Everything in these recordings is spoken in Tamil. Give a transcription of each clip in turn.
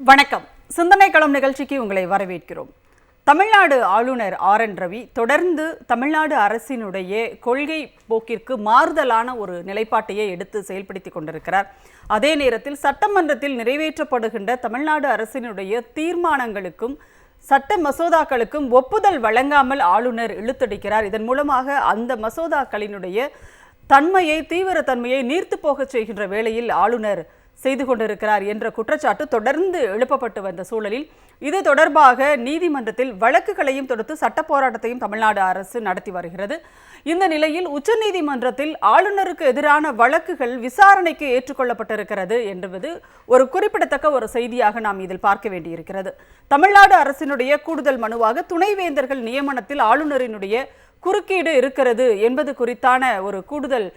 வணக்கம். சிந்தனை களம் நிகழ்ச்சிக்கு உங்களை வரவேற்கிறோம். தமிழ்நாடு ஆளுநர் ஆர்.என். ரவி தொடர்ந்து தமிழ்நாடு அரசினுடைய கொள்கை போக்கிற்கு மாறுதலான ஒரு நிலைப்பாட்டையே எடுத்து செயல்படுத்தி கொண்டிருக்கிறார். அதே நேரத்தில் சட்டமன்றத்தில் நிறைவேற்றப்படுகின்ற தமிழ்நாடு அரசினுடைய தீர்மானங்களுக்கும் சட்ட மசோதாக்களுக்கும் ஒப்புதல் வழங்காமல் ஆளுநர் இழுத்தடிக்கிறார். இதன் மூலமாக அந்த மசோதாக்களினுடைய தீவிரத்தன்மையை நீர்த்து போக செய்கின்ற வேளையில் ஆளுநர் செய்து கொண்டிருக்கிறார் என்ற குற்றச்சாட்டு தொடர்ந்து எழுப்பப்பட்டு வந்த சூழலில் இது தொடர்பாக நீதிமன்றத்தில் வழக்குகளையும் தொடுத்து சட்ட போராட்டத்தையும் தமிழ்நாடு அரசு நடத்தி வருகிறது. இந்த நிலையில் உச்சநீதிமன்றத்தில் ஆளுநருக்கு எதிரான வழக்குகள் விசாரணைக்கு ஏற்றுக்கொள்ளப்பட்டிருக்கிறது என்பது ஒரு குறிப்பிடத்தக்க ஒரு செய்தியாக நாம் இதில் பார்க்க வேண்டியிருக்கிறது. தமிழ்நாடு அரசினுடைய கூடுதல் மனுவாக துணைவேந்தர்கள் நியமனத்தில் ஆளுநரினுடைய குறுக்கீடு இருக்கிறது என்பது குறித்தான ஒரு கூடுதல்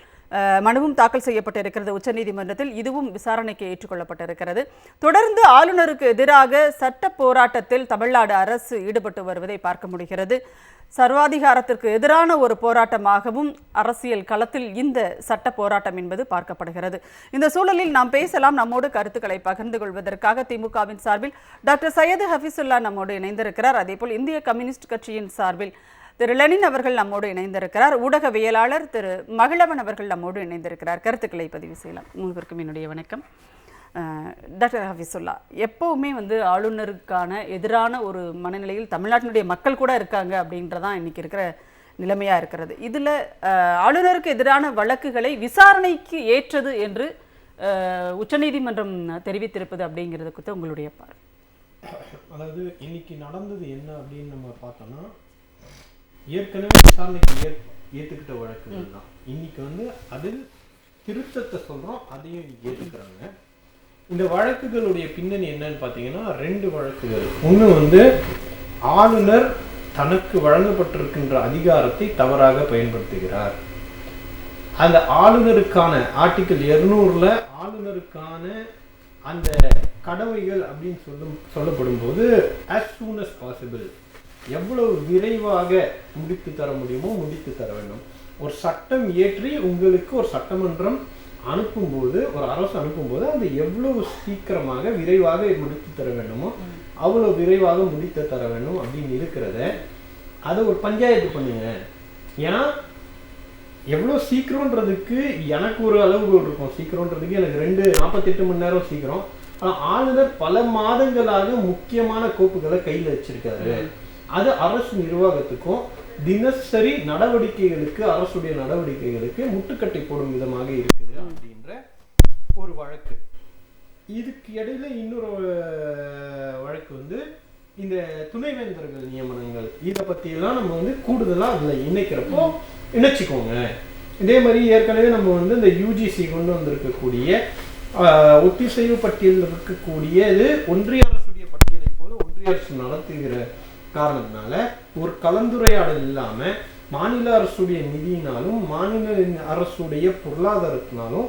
மனுவும் தாக்கல் செய்யப்பட்டிருக்கிறது உச்சநீதிமன்றத்தில். இதுவும் விசாரணைக்கு ஏற்றுக்கொள்ளப்பட்டிருக்கிறது. தொடர்ந்து ஆளுநருக்கு எதிராக சட்ட போராட்டத்தில் தமிழ்நாடு அரசு ஈடுபட்டு வருவதை பார்க்க முடிகிறது. சர்வாதிகாரத்திற்கு எதிரான ஒரு போராட்டமாகவும் அரசியல் களத்தில் இந்த சட்ட போராட்டம் என்பது பார்க்கப்படுகிறது. இந்த சூழலில் நாம் பேசலாம். நம்மோடு கருத்துக்களை பகிர்ந்து கொள்வதற்காக திமுகவின் சார்பில் டாக்டர் சையது ஹஃபீசுல்லா நம்மோடு இணைந்திருக்கிறார். அதேபோல் இந்திய கம்யூனிஸ்ட் கட்சியின் சார்பில் திரு லெனின் அவர்கள் நம்மோடு இணைந்திருக்கிறார். ஊடகவியலாளர் திரு மகிழவன் அவர்கள் நம்மோடு இணைந்திருக்கிறார். கருத்துக்களை பதிவு செய்யலாம். மூவருக்கும் என்னுடைய வணக்கம். டாக்டர் ஹஃபீசுல்லா, எப்போவுமே ஆளுநருக்கான எதிரான ஒரு மனநிலையில் தமிழ்நாட்டினுடைய மக்கள் கூட இருக்காங்க அப்படின்றதான் இன்னைக்கு இருக்கிற நிலைமையாக இருக்கிறது. இதில் ஆளுநருக்கு எதிரான வழக்குகளை விசாரணைக்கு ஏற்றது என்று உச்சநீதிமன்றம் தெரிவித்திருப்பது அப்படிங்கிறது குறித்து உங்களுடைய பார்வை. அதாவது இன்னைக்கு நடந்தது என்ன அப்படின்னு நம்ம பார்த்தோம்னா, ஏற்கனவே விசாரணைக்கு ஏற்றுக்கிட்ட வழக்குகள் தான். இன்னைக்கு அதில் திருத்தத்தை சொல்கிறோம், அதையும் ஏற்றுக்கிறாங்க. இந்த வழக்குகளுடைய பின்னணி என்னன்னு பார்த்தீங்கன்னா, 2 வழக்குகள். ஒன்று ஆளுநர் தனக்கு வழங்கப்பட்டிருக்கின்ற அதிகாரத்தை தவறாக பயன்படுத்துகிறார். அந்த ஆளுநருக்கான ஆர்டிகிள் 200 ஆளுநருக்கான அந்த கடமைகள் அப்படின்னு சொல்லப்படும் போது as soon as possible, எவ்வளவு விரைவாக முடித்து தர முடியுமோ முடித்து தர வேண்டும். ஒரு சட்டம் இயற்றி உங்களுக்கு ஒரு சட்டமன்றம் அனுப்பும்போது, ஒரு அரசு அனுப்பும்போது அது எவ்வளவு சீக்கிரமாக விரைவாக முடித்து தர வேண்டுமோ அவ்வளவு விரைவாக முடித்து தர வேண்டும் அப்படின்னு இருக்கிறத அதை ஒரு பஞ்சாயத்து பண்ணுங்க. ஏன்னா எவ்வளோ சீக்கிரம்ன்றதுக்கு எனக்கு ஒரு அளவுகோல் இருக்கும். சீக்கிரம்ன்றதுக்கு எனக்கு 48 மணி நேரம் சீக்கிரம். ஆனால் ஆளுநர் பல மாதங்களாக முக்கியமான கோப்புகளை கையில் வச்சிருக்காரு. அது அரசு நிர்வாகத்துக்கும் தினசரி நடவடிக்கைகளுக்கு, அரசுடைய நடவடிக்கைகளுக்கு முட்டுக்கட்டை போடும் விதமாக இருக்குது அப்படின்ற ஒரு வழக்கு. இதுக்கு இடையில இன்னொரு வழக்கு இந்த துணைவேந்தர்கள் நியமனங்கள். இதை பற்றியெல்லாம் நம்ம கூடுதலாக அதில் இணைக்கிறப்போ இணைச்சிக்கோங்க. இதே மாதிரி ஏற்கனவே நம்ம இந்த யூஜிசி கொண்டு வந்திருக்கக்கூடிய ஒத்திசைவு பட்டியலில் இருக்கக்கூடியது ஒன்றிய அரசுடைய பட்டியலை போல ஒன்றிய அரசு நடத்துகிற காரணத்தினால ஒரு கலந்துரையாடல் இல்லாம மாநில அரசுடைய நிதியினாலும் மாநில அரசுடைய பொருளாதாரத்தினாலும்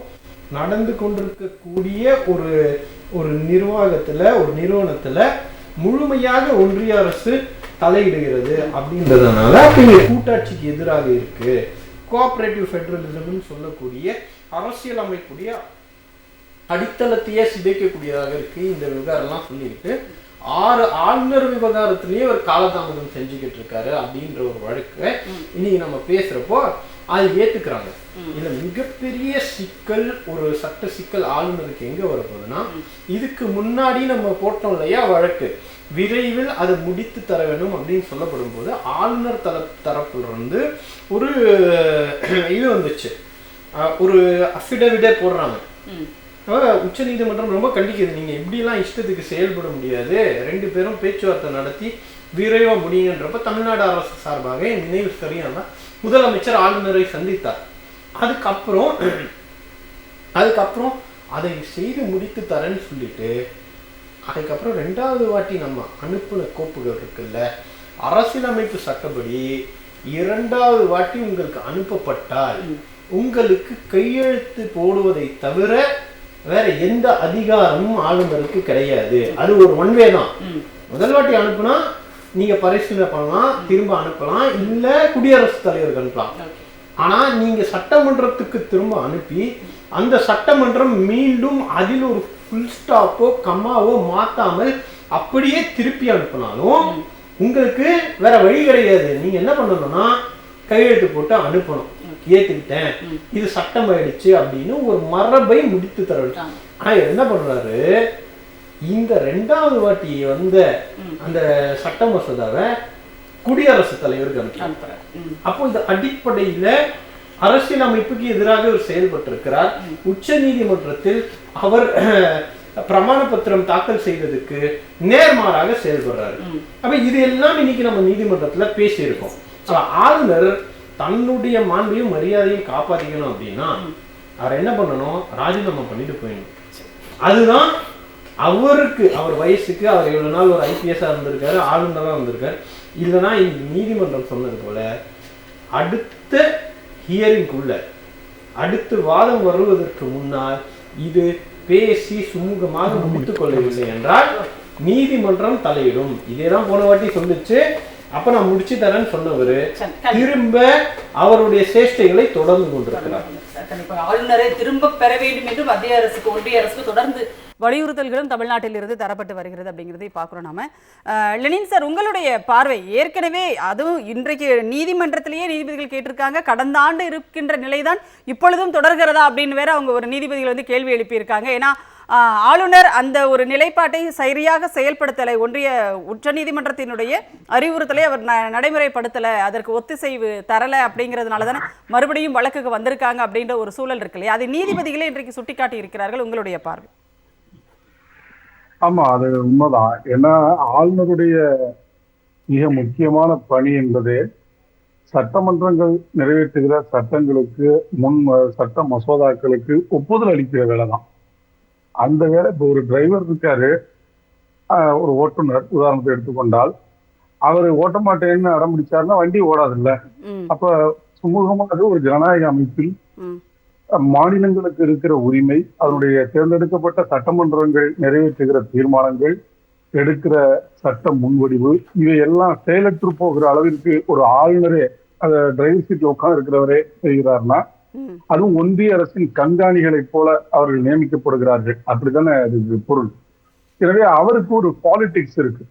நடந்து கொண்டிருக்கக்கூடிய ஒரு நிறுவனத்துல முழுமையாக ஒன்றிய அரசு தலையிடுகிறது அப்படின்றதுனால கூட்டாட்சிக்கு எதிராக இருக்கு. கோஆபரேட்டிவ் ஃபெடரலிசம்னு சொல்லக்கூடிய அரசியல் அமைப்புடைய அடித்தளத்தையே சிதைக்கக்கூடியதாக இருக்கு இந்த விவகாரம்லாம் சொல்லிட்டு 6 ஆளுநர் விவகாரத்திலேயே ஒரு காலதாமதம் செஞ்சுக்கிட்டு இருக்காரு அப்படின்ற ஒரு வழக்கு இன்னைக்கு நம்ம பேசுறப்போ அது ஏத்துக்கிறாங்க. இதுல மிகப்பெரிய சிக்கல், ஒரு சட்ட சிக்கல் ஆளுநருக்கு எங்க வரப்போகுதுன்னா, இதுக்கு முன்னாடி நம்ம போட்டோம் இல்லையா வழக்கு, விரைவில் அதை முடித்து தர வேண்டும் அப்படின்னு சொல்லப்படும் போது ஆளுநர் தரப்புல ஒரு இது வந்துச்சு, ஒரு அஃபிடவிட்டே போடுறாங்க. உச்ச நீதிமன்றம் ரொம்ப கண்டிக்குது, நீங்க இப்படிலாம் இஷ்டத்துக்கு செயல்பட முடியாது, 2 பேரும் பேச்சுவார்த்தை நடத்தி விரைவா முடியுங்கன்றப்ப தமிழ்நாடு அரசு சார்பாக நினைவு சரியான முதலமைச்சர் ஆளுநரை சந்தித்தார். அதுக்கப்புறம் அதை செய்து முடித்து தரேன்னு சொல்லிட்டு அதுக்கப்புறம் 2வது வாட்டி நம்ம அனுப்பின கோப்புகள் இருக்குல்ல, அரசியலமைப்பு சட்டப்படி 2வது வாட்டி உங்களுக்கு அனுப்பப்பட்டால் உங்களுக்கு கையெழுத்து போடுவதை தவிர வேற எந்த அதிகாரமும் ஆளுநருக்கு கிடையாது. அது ஒரு ஒன்வே தான். முதல் வாட்டி அனுப்புனா நீங்க பரிசீலனை பண்ணலாம், திரும்ப அனுப்பலாம், இல்ல குடியரசுத் தலைவருக்கு அனுப்பலாம். ஆனா நீங்க சட்டமன்றத்துக்கு திரும்ப அனுப்பி அந்த சட்டமன்றம் மீண்டும் அதில் ஒரு ஃபுல் ஸ்டாப்போ கம்மாவோ மாத்தாமல் அப்படியே திருப்பி அனுப்பினாலும் உங்களுக்கு வேற வழி கிடையாது. நீங்க என்ன பண்ணணும்னா கையெழுத்து போட்டு அனுப்பணும், ஏத்துக்கிட்டேன் இது சட்டம் ஆயிடுச்சு அப்படின்னு ஒரு மரபை முடித்து தரணும். ஆனா என்ன பண்றாரு, இந்த 2வது வாட்டி வந்த அந்த சட்ட மசோதாவை குடியரசுத் தலைவருக்கு அனுப்புறாரு. அப்போ இந்த அடிப்படையில அரசியலமைப்புக்கு எதிராக அவர் செயல்பட்டிருக்கிறார். உச்ச நீதிமன்றத்தில் அவர் பிரமாண பத்திரம் தாக்கல் செய்ததுக்கு நேர்மாறாக செயல்படுறாரு. அப்ப இது எல்லாம் இன்னைக்கு நம்ம நீதிமன்றத்துல பேசியிருக்கோம். ஆளுநர் தன்னுடைய மாண்பையும் மரியாதையும் காப்பாத்திக்கணும் அப்படின்னா அவர் என்ன பண்ணணும், ராஜினாமா பண்ணிட்டு போயிடணும். அதுதான் அவருக்கு, அவர் வயசுக்கு, அவர் எவ்வளவு நாள் ஒரு ஐபிஎஸ்ஸா இருந்திருக்காரு, ஆளுநரா இருந்திருக்காரு. இல்லைன்னா நீதிமன்றம் சொன்னது போல அடுத்த ஹியரிங்குள்ள அடுத்து வாதம் வருவதற்கு முன்னால் இது பேசி சுமூகமாக முடித்துக் கொள்ளவில்லை என்றால் நீதிமன்றம் தலையிடும். இதேதான் போன வாட்டி சொல்லிச்சு. அப்ப நான் முடிச்சு தரேன்னு சொன்னவரு திரும்ப அவருடைய சேஷ்டைகளை தொடர்ந்து கொண்டிருக்கிறார். ஆளுநரை திரும்ப பெற வேண்டும் என்று மத்திய அரசுக்கு, ஒன்றிய அரசுக்கு தொடர்ந்து வலியுறுத்தல்களும் தமிழ்நாட்டில் இருந்து தரப்பட்டு வருகிறது அப்படிங்கிறதை பார்க்குறோம் நாம. லெனின் சார், உங்களுடைய பார்வை, ஏற்கனவே அதுவும் இன்றைக்கு நீதிமன்றத்திலேயே நீதிபதிகள் கேட்டிருக்காங்க, கடந்த ஆண்டு இருக்கின்ற நிலைதான் இப்பொழுதும் தொடர்கிறதா அப்படின்னு வேற அவங்க ஒரு நீதிபதிகள் வந்து கேள்வி எழுப்பியிருக்காங்க. ஏன்னா ஆளுநர் அந்த ஒரு நிலைப்பாட்டை சரியாக செயல்படுத்தலை, ஒன்றிய உச்ச நீதிமன்றத்தினுடைய அறிவுறுத்தலை அவர் நடைமுறைப்படுத்தலை, அதற்கு ஒத்திசைவு தரலை, அப்படிங்கிறதுனால தானே மறுபடியும் வழக்குக்கு வந்திருக்காங்க அப்படின்ற ஒரு சூழல் இருக்கு இல்லையா? அது நீதிபதிகளே இன்றைக்கு சுட்டிக்காட்டி இருக்கிறார்கள். உங்களுடைய பார்வை? ஆமா, அது உண்மைதான். ஏன்னா ஆளுநருடைய மிக முக்கியமான பணி என்பது சட்டமன்றங்கள் நிறைவேற்றுகிற சட்டங்களுக்கு, சட்ட மசோதாக்களுக்கு ஒப்புதல் அளிக்கிற வேலை தான். அந்த வேலை இப்போ ஒரு டிரைவர் இருக்காரு, ஒரு ஓட்டுநர் உதாரணத்தை எடுத்துக்கொண்டால், அவர் ஓட்ட மாட்டேன்னு அடம் பிடிச்சாருன்னா வண்டி ஓடாது இல்ல. அப்ப சுமூகமாக ஒரு ஜனநாயக அமைப்பில் மாநிலங்களுக்கு இருக்கிற உரிமை, அதனுடைய தேர்ந்தெடுக்கப்பட்ட சட்டமன்றங்கள் நிறைவேற்றுகிற தீர்மானங்கள், எடுக்கிற சட்ட முன்வடிவு, இவையெல்லாம் செயலற்று போகிற அளவிற்கு ஒரு ஆளுநரே அந்த டிரைவர் சீட்ல உட்கார்ந்து இருக்கிறவரே செய்கிறார்னா, அதுவும் ஒன்றிய அரசின் கண்காணிகளை போல அவர்கள் நியமிக்கப்படுகிறார்கள், அப்படித்தானே அதுக்கு பொருள். எனவே அவருக்கு ஒரு பாலிடிக்ஸ் இருக்கு.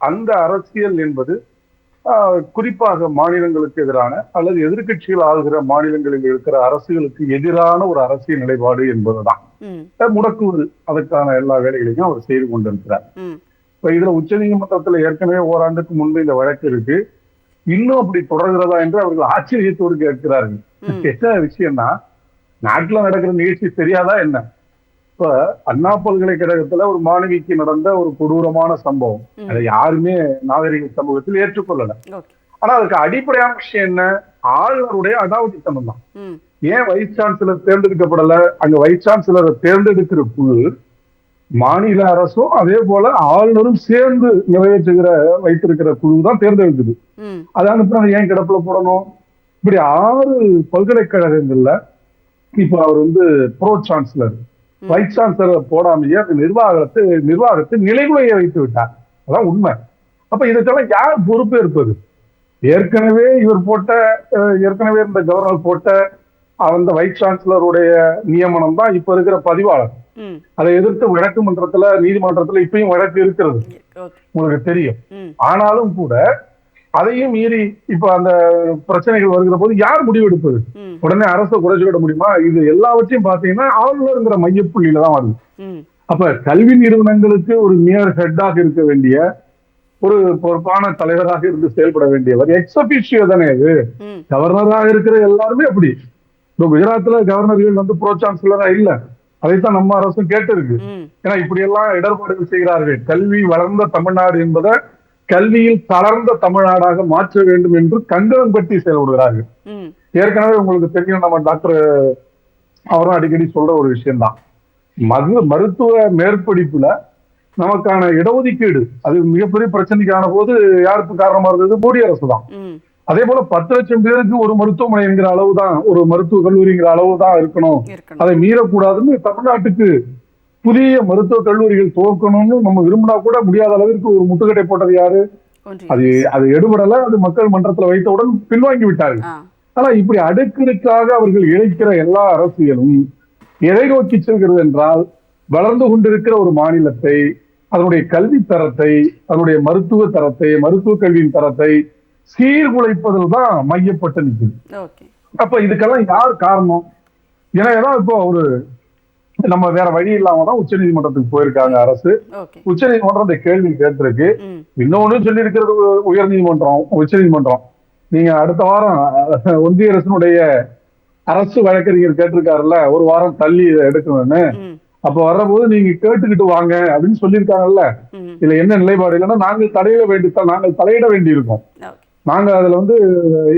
அந்த அரசியல் என்பது குறிப்பாக மாநிலங்களுக்கு எதிரான அல்லது எதிர்கட்சிகள் ஆளுகிற மாநிலங்களில் இருக்கிற அரசுகளுக்கு எதிரான ஒரு அரசியல் நிலைப்பாடு என்பதுதான். முடக்குவது, அதற்கான எல்லா வேலைகளையும் அவர் செய்து கொண்டிருக்கிறார். இப்ப இதுல உச்ச நீதிமன்றத்துல ஏற்கனவே ஓராண்டுக்கு முன்பு இந்த வழக்கு இருக்கு. இன்னும் அப்படி தொடர்கிறதா என்று அவர்கள் ஆச்சரியத்தோடு கேட்கிறார்கள். என்ன விஷயம்னா, நாட்டுல நடக்கிற நிகழ்ச்சி தெரியாதா என்ன? இப்ப அண்ணா பல்கலைக்கழகத்துல ஒரு மாணவிக்கு நடந்த ஒரு கொடூரமான சம்பவம், அதை யாருமே நாகரிக சமூகத்தில் ஏற்றுக்கொள்ளல. ஆனா அதுக்கு அடிப்படையான விஷயம் என்ன? ஆளுநருடைய அடாவடித்தனம் தான். ஏன் வைஸ் சான்சலர் தேர்ந்தெடுக்கப்படல? அங்க வைஸ் சான்சலரை தேர்ந்தெடுக்கிற குழு மாநில அரசும் அதே போல ஆளுநரும் சேர்ந்து நிறைவேற்றுகிற வைத்திருக்கிற குழு தான் தேர்ந்தெடுக்குது. அதை அனுப்பி ஏன் கிடப்புல போடணும்? இப்படி 6 பல்கலைக்கழகங்கள்ல இப்ப அவர் வந்து ப்ரோ சான்சலர், வைஸ் சான்சலர் போடாமையே அந்த நிர்வாகத்தை நிலைகுலைய வைத்து விட்டார். அதான் உண்மை. அப்ப இதுக்கெல்லாம் யார் பொறுப்பு இருப்பது? ஏற்கனவே இந்த கவர்னர் போட்ட அந்த வைஸ் சான்சலருடைய நியமனம் தான் இப்ப இருக்கிற பதிவாளர். அதை எதிர்த்து வழக்கு மன்றத்துல, நீதிமன்றத்துல இப்பயும் வழக்கு இருக்கிறது, உங்களுக்கு தெரியும். ஆனாலும் கூட அதையும் மீறி இப்ப அந்த பிரச்சனைகள் வருகிற போது யார் முடிவெடுப்பது? உடனே அரசை குறை சொல்லிட முடியுமா? இது எல்லாவற்றையும் பாத்தீங்கன்னா ஆளுநர்ங்கிற மையப்புள்ளியில தான் வருது. அப்ப கல்வி நிறுவனங்களுக்கு ஒரு நியர் ஹெட்டாக இருக்க வேண்டிய, ஒரு பொறுப்பான தலைவராக இருந்து செயல்பட வேண்டியவர் எக்ஸ் அபிஷியோ தானே. இது கவர்னராக இருக்கிற எல்லாருமே அப்படி. இப்போ குஜராத்ல கவர்னர்கள் வந்து ப்ரோ சான்சலரா இல்ல, அதைத்தான் நம்ம அரசும் கேட்டு இருக்கு. ஏன்னா இப்படி எல்லாம் இடர்பாடுகள் செய்கிறார்கள். கல்வி வளர்ந்த தமிழ்நாடு என்பதை கல்வியில் தளர்ந்த தமிழ்நாடாக மாற்ற வேண்டும் என்று கங்கணம் கட்டி செயல்படுகிறார்கள். ஏற்கனவே உங்களுக்கு தெரியும், நம்ம டாக்டர் அவரும் அடிக்கடி சொல்ற ஒரு விஷயம்தான், மருத்துவ மேற்படிப்புல நமக்கான இடஒதுக்கீடு அது மிகப்பெரிய பிரச்சனைக்கான போது யாருக்கு காரணமா இருந்தது? மோடி அரசு தான். அதே போல 10 லட்சம் பேருக்கு ஒரு மருத்துவமனை என்கிற அளவு தான், ஒரு மருத்துவ கல்லூரிங்கிற அளவு தான் இருக்கணும், அதை மீறக்கூடாதுன்னு தமிழ்நாட்டுக்கு புதிய மருத்துவ கல்லூரிகள் துவக்கணும்னு நம்ம விரும்பினா கூட முடியாத அளவிற்கு ஒரு முட்டுக்கட்டை போட்டது யாரு? அது எடுபடல. அது மக்கள் மன்றத்துல வைத்தவுடன் பின்வாங்கி விட்டார்கள். ஆனா இப்படி அடுக்கடுக்காக அவர்கள் இழைக்கிற எல்லா அரசியலும் எதை நோக்கி செல்கிறது என்றால், வளர்ந்து கொண்டிருக்கிற ஒரு மாநிலத்தை, அதனுடைய கல்வி தரத்தை, அதனுடைய மருத்துவ தரத்தை, மருத்துவ கல்வியின் தரத்தை சீர்குலைப்பதில் தான் மையப்பட்டு நிற்குது. அப்ப இதுக்கெல்லாம் யார் காரணம்? ஏன்னா இப்போ ஒரு நம்ம வேற வழி இல்லாம தான் உச்ச நீதிமன்றத்துக்கு போயிருக்காங்க அரசு. உச்ச நீதிமன்றம் இந்த கேள்வி கேட்டிருக்கு. இன்னொன்னு சொல்லி இருக்கிறது உயர் நீதிமன்றம், உச்ச நீதிமன்றம். நீங்க அடுத்த வாரம் ஒன்றிய அரசினுடைய அரசு வழக்கறிஞர் கேட்டிருக்காருல்ல, ஒரு வாரம் தள்ளி இதை எடுக்கணும்னு. அப்ப வர்றபோது நீங்க கேட்டுக்கிட்டு வாங்க அப்படின்னு சொல்லியிருக்காங்கல்ல. இதுல என்ன நிலைப்பாடு? இல்லைன்னா நாங்கள் தலையிட வேண்டி இருக்கோம். நாங்க அதுல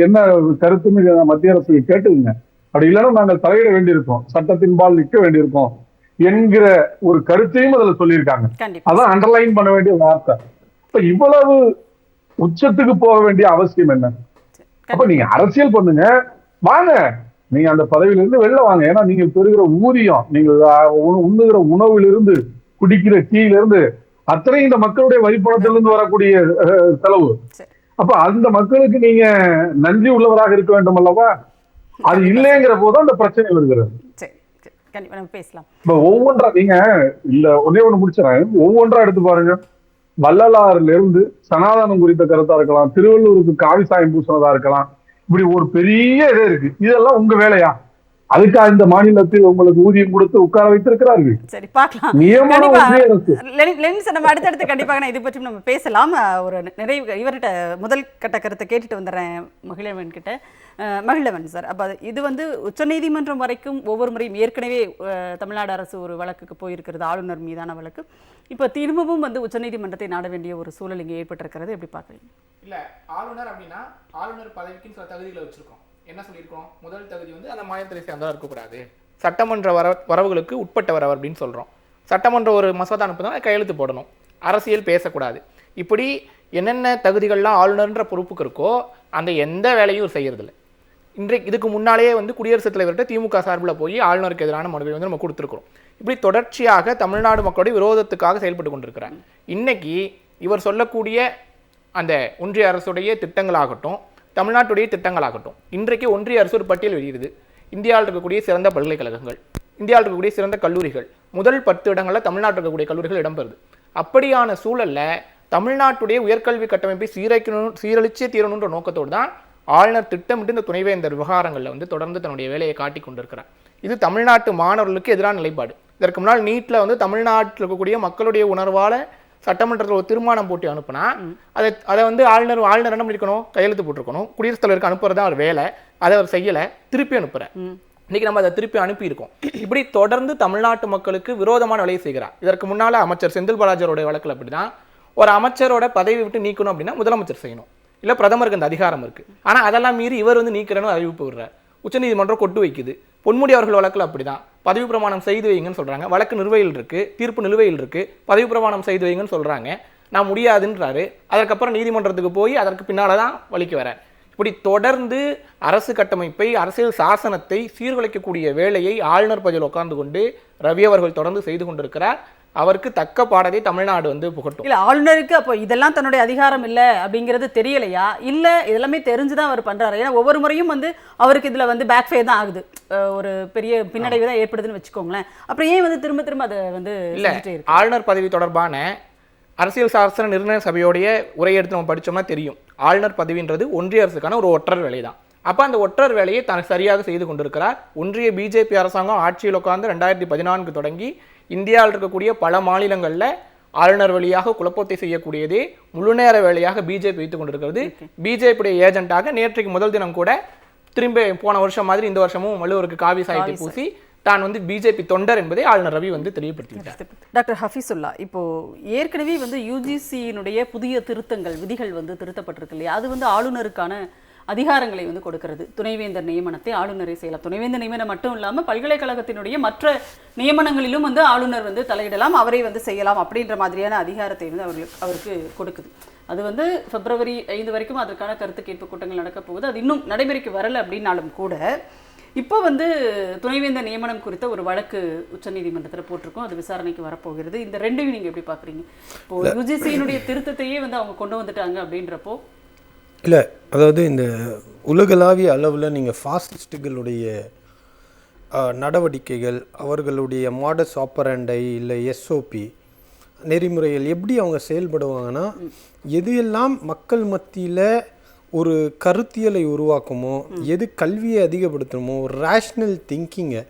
என்ன கருத்துன்னு மத்திய அரசு கேட்டுங்க. அப்படி இல்லைன்னா நாங்கள் தலையிட வேண்டியிருக்கோம், சட்டத்தின்பால் நிற்க வேண்டியிருக்கோம் என்கிற ஒரு கருத்தையும் அதுல சொல்லியிருக்காங்க. அதான் அண்டர்லைன் பண்ண வேண்டிய வார்த்தை. இப்ப இவ்வளவு உச்சத்துக்கு போக வேண்டிய அவசியம் என்ன? அப்ப நீங்க அரசியல் பண்ணுங்க, வாங்க, நீங்க அந்த பதவியிலிருந்து வெளில வாங்க. ஏன்னா நீங்க பெறுகிற ஊதியம், நீங்கள் உண்ணுகிற உணவிலிருந்து, குடிக்கிற டீயிலிருந்து அத்தனை இந்த மக்களுடைய வரிப்பணத்திலிருந்து வரக்கூடிய செலவு. அப்ப அந்த மக்களுக்கு நீங்க நன்றி உள்ளவராக இருக்க வேண்டும் அல்லவா? அது இல்லைங்கிற போதுதான் அந்த பிரச்சனை வருகிறது. இப்ப ஒவ்வொன்றா நீங்க இல்ல ஒன்னே ஒண்ணு முடிச்சிடறேன், ஒவ்வொன்றா எடுத்து பாருங்க. வள்ளலாறுல இருந்து சனாதனம் குறித்த கருத்தா இருக்கலாம், திருவள்ளூருக்கு காவி சாயம் பூசினதா இருக்கலாம், இப்படி ஒரு பெரிய இது இருக்கு. இதெல்லாம் உங்க வேலையா? அதுக்கா இந்த மாநிலத்தில் உங்களுக்கு ஊதியம் கொடுத்து உட்கார வைத்திருக்கிறார்கள்? சரி, பார்க்கலாம். நம்ம அடுத்தடுத்து கண்டிப்பாக இது பற்றி நம்ம பேசலாம். ஒரு நிறைவு இவர்கிட்ட முதல் கட்ட கருத்தை கேட்டுட்டு வந்துடுறேன் மகிழவன் கிட்ட. மகிழவன் சார், அப்போ இது உச்சநீதிமன்றம் வரைக்கும் ஒவ்வொரு முறையும் ஏற்கனவே தமிழ்நாடு அரசு ஒரு வழக்குக்கு போயிருக்கிறது, ஆளுநர் மீதான வழக்கு. இப்போ திரும்பவும் உச்சநீதிமன்றத்தை நாட வேண்டிய ஒரு சூழல் இங்கே ஏற்பட்டிருக்கிறது. எப்படி பார்க்குறீங்க? இல்லை, ஆளுநர் அப்படின்னா ஆளுநர் பதவிக்குன்னு சில தகுதிகளை வச்சிருக்கோம். என்ன சொல்லியிருக்கோம்? முதல் தகுதி அந்த மாநிலத்தை சேர்ந்தவராக இருக்கக்கூடாது, சட்டமன்ற வரவுகளுக்கு உட்பட்டவர் அப்படின்னு சொல்கிறோம். சட்டமன்ற ஒரு மசோதா அனுப்புனா கையெழுத்து போடணும், அரசியல் பேசக்கூடாது. இப்படி என்னென்ன தகுதிகள்லாம் ஆளுநர்ன்ற பொறுப்புக்கு இருக்கோ அந்த எந்த வேலையும் செய்யறதில்லை. இன்றைக்கு இதுக்கு முன்னாலேயே குடியரசுத் தலைவர்கிட்ட திமுக சார்பில் போய் ஆளுநருக்கு எதிரான மனுவை நம்ம கொடுத்துருக்குறோம். இப்படி தொடர்ச்சியாக தமிழ்நாடு மக்களுடைய விரோதத்துக்காக செயல்பட்டு கொண்டிருக்கிறார். இன்னைக்கு இவர் சொல்லக்கூடிய அந்த ஒன்றிய அரசுடைய திட்டங்களாகட்டும், தமிழ்நாட்டுடைய திட்டங்களாகட்டும், இன்றைக்கு ஒன்றிய அரசு ஒரு பட்டியல் வெளியிடுது. இந்தியாவில் இருக்கக்கூடிய சிறந்த பல்கலைக்கழகங்கள், இந்தியாவில் இருக்கக்கூடிய சிறந்த கல்லூரிகள், முதல் 10 இடங்களில் தமிழ்நாட்டில் இருக்கக்கூடிய கல்லூரிகள் இடம்பெறுது. அப்படியான சூழலில் தமிழ்நாட்டுடைய உயர்கல்வி கட்டமைப்பை சீரழிச்சே தீரணுன்ற நோக்கத்தோடு தான் ஆளுநர் திட்டமிட்டு இந்த துணைவேந்தர் விவகாரங்களில் தொடர்ந்து தன்னுடைய வேலையை காட்டி கொண்டிருக்கிறார். இது தமிழ்நாட்டு மாணவர்களுக்கு எதிரான நிலைப்பாடு. இதற்கு முன்னால் நீட்டில் தமிழ்நாட்டில் இருக்கக்கூடிய மக்களுடைய உணர்வால் சட்டமன்றத்தில் ஒரு தீர்மானம் போட்டு அனுப்புனா அதை ஆளுநர் என்ன பண்ணிருக்கணும்? கையெழுத்து போட்டிருக்கணும். குடியரசுத் தலைவருக்கு அனுப்புறதா ஒரு வேலை, அதை அவர் செய்யலை, திருப்பி அனுப்புற. இன்னைக்கு நம்ம அதை திருப்பி அனுப்பியிருக்கோம். இப்படி தொடர்ந்து தமிழ்நாட்டு மக்களுக்கு விரோதமான வேலையை செய்கிறார். இதற்கு முன்னால அமைச்சர் செந்தில் பாலாஜியோட வழக்கில் அப்படிதான், ஒரு அமைச்சரோட பதவி விட்டு நீக்கணும் அப்படின்னா முதலமைச்சர் செய்யணும், இல்லை பிரதமருக்கு அந்த அதிகாரம் இருக்கு. ஆனால் அதெல்லாம் மீறி இவர் நீக்கிறன்னு அறிவிப்பு விடுறார். உச்சநீதிமன்றம் கொட்டு வைக்குது. பொன்முடி அவர்கள் வழக்கில் அப்படிதான், பதவி பிரமாணம் செய்து வைங்கன்னு சொல்றாங்க, வழக்கு நிலுவையில் இருக்கு, தீர்ப்பு நிலுவையில் இருக்கு, பதவி பிரமாணம் செய்து வைங்கன்னு சொல்றாங்க, நான் முடியாதுன்றாரு. அதற்கப்புறம் நீதிமன்றத்துக்கு போய் அதற்கு பின்னால தான் வலிக்கு வர. இப்படி தொடர்ந்து அரசு கட்டமைப்பை, அரசியல் சாசனத்தை சீர்குலைக்கக்கூடிய வேலையை ஆளுநர் பதவியில் உட்கார்ந்து கொண்டு ரவி அவர்கள் தொடர்ந்து செய்து கொண்டிருக்கிறார். அவருக்கு தக்க பாடத்தை தமிழ்நாடு புகட்டும். இல்ல, ஆளுநருக்கு அப்போ இதெல்லாம் தன்னுடைய அதிகாரம் இல்லை அப்படிங்கிறது தெரியலையா? இல்ல இதெல்லாமே தெரிஞ்சுதான் அவர் பண்றாரு? ஏன்னா ஒவ்வொரு முறையும் அவருக்கு இதுல பேக் ஃபயர் தான் ஆகுது, ஒரு பெரிய பின்னடைவு தான் ஏற்படுதுன்னு வச்சுக்கோங்களேன். அப்புறம் ஏன் திரும்ப திரும்ப அதை இல்ல, ஆளுநர் பதவி தொடர்பான அரசியல் சாசன நிர்ணய சபையோடைய உரையெடுத்து நம்ம படிச்சோம்னா தெரியும். ஆளுநர் பதவின்றது ஒன்றிய அரசுக்கான ஒரு ஒற்றர் வேலை தான். அப்ப அந்த ஒற்றர் வேலையை தான் சரியாக செய்து கொண்டிருக்கிறார். ஒன்றிய பிஜேபி அரசாங்கம் ஆட்சியில் உட்கார்ந்து 2014 தொடங்கி இந்தியாவில் இருக்கக்கூடிய பல மாநிலங்களில் ஆளுநர் வழியாக குழப்பத்தை செய்யக்கூடியதே முழுநேர வேலையாக பிஜேபி வைத்துக் கொண்டிருக்கிறது. பிஜேபியுடைய ஏஜென்ட்டாக நேற்றைக்கு முதல் தினம் கூட திரும்ப போன வருஷம் மாதிரி இந்த வருஷமும் வள்ளுவருக்கு காவி சாயத்தை பூசி தான் பிஜேபி தொண்டர் என்பதை ஆளுநர் ரவி தெளிவுபடுத்தினார். டாக்டர் ஹஃபீசுல்லா, இப்போ ஏற்கனவே யுஜிசியினுடைய புதிய திருத்தங்கள், விதிகள் திருத்தப்பட்டிருக்கு இல்லையா? அது ஆளுநருக்கான அதிகாரங்களை கொடுக்கிறது. துணைவேந்தர் நியமனத்தை ஆளுநரை செய்யலாம். துணைவேந்தர் நியமனம் மட்டும் இல்லாமல் பல்கலைக்கழகத்தினுடைய மற்ற நியமனங்களிலும் ஆளுநர் தலையிடலாம், அவரை செய்யலாம் அப்படின்ற மாதிரியான அதிகாரத்தை அவருக்கு கொடுக்குது. அது பிப்ரவரி 5 வரைக்கும் அதற்கான கருத்து கேட்பு கூட்டங்கள் நடக்க போகுது. அது இன்னும் நடைமுறைக்கு வரலை அப்படின்னாலும் கூட இப்போ துணைவேந்தர் நியமனம் குறித்த ஒரு வழக்கு உச்சநீதிமன்றத்தில் போட்டிருக்கோம், அது விசாரணைக்கு வரப்போகிறது. இந்த ரெண்டையும் நீங்கள் எப்படி பார்க்குறீங்க? இப்போ யுஜிசியினுடைய திருத்தத்தையே அவங்க கொண்டு வந்துட்டாங்க அப்படின்றப்போ இல்லை, அதாவது இந்த உலகளாவிய அளவில் நீங்கள் ஃபாசிஸ்டுகளுடைய நடவடிக்கைகள், அவர்களுடைய மாடஸ் ஆப்பரண்டை இல்லை எஸ்ஓபி நெறிமுறைகள் எப்படி அவங்க செயல்படுவாங்கன்னா, எது எல்லாம் மக்கள் மத்தியில் ஒரு கருத்தியலை உருவாக்குமோ, எது கல்வியை அதிகப்படுத்தணுமோ, ஒரு ரேஷ்னல் திங்கிங்கை,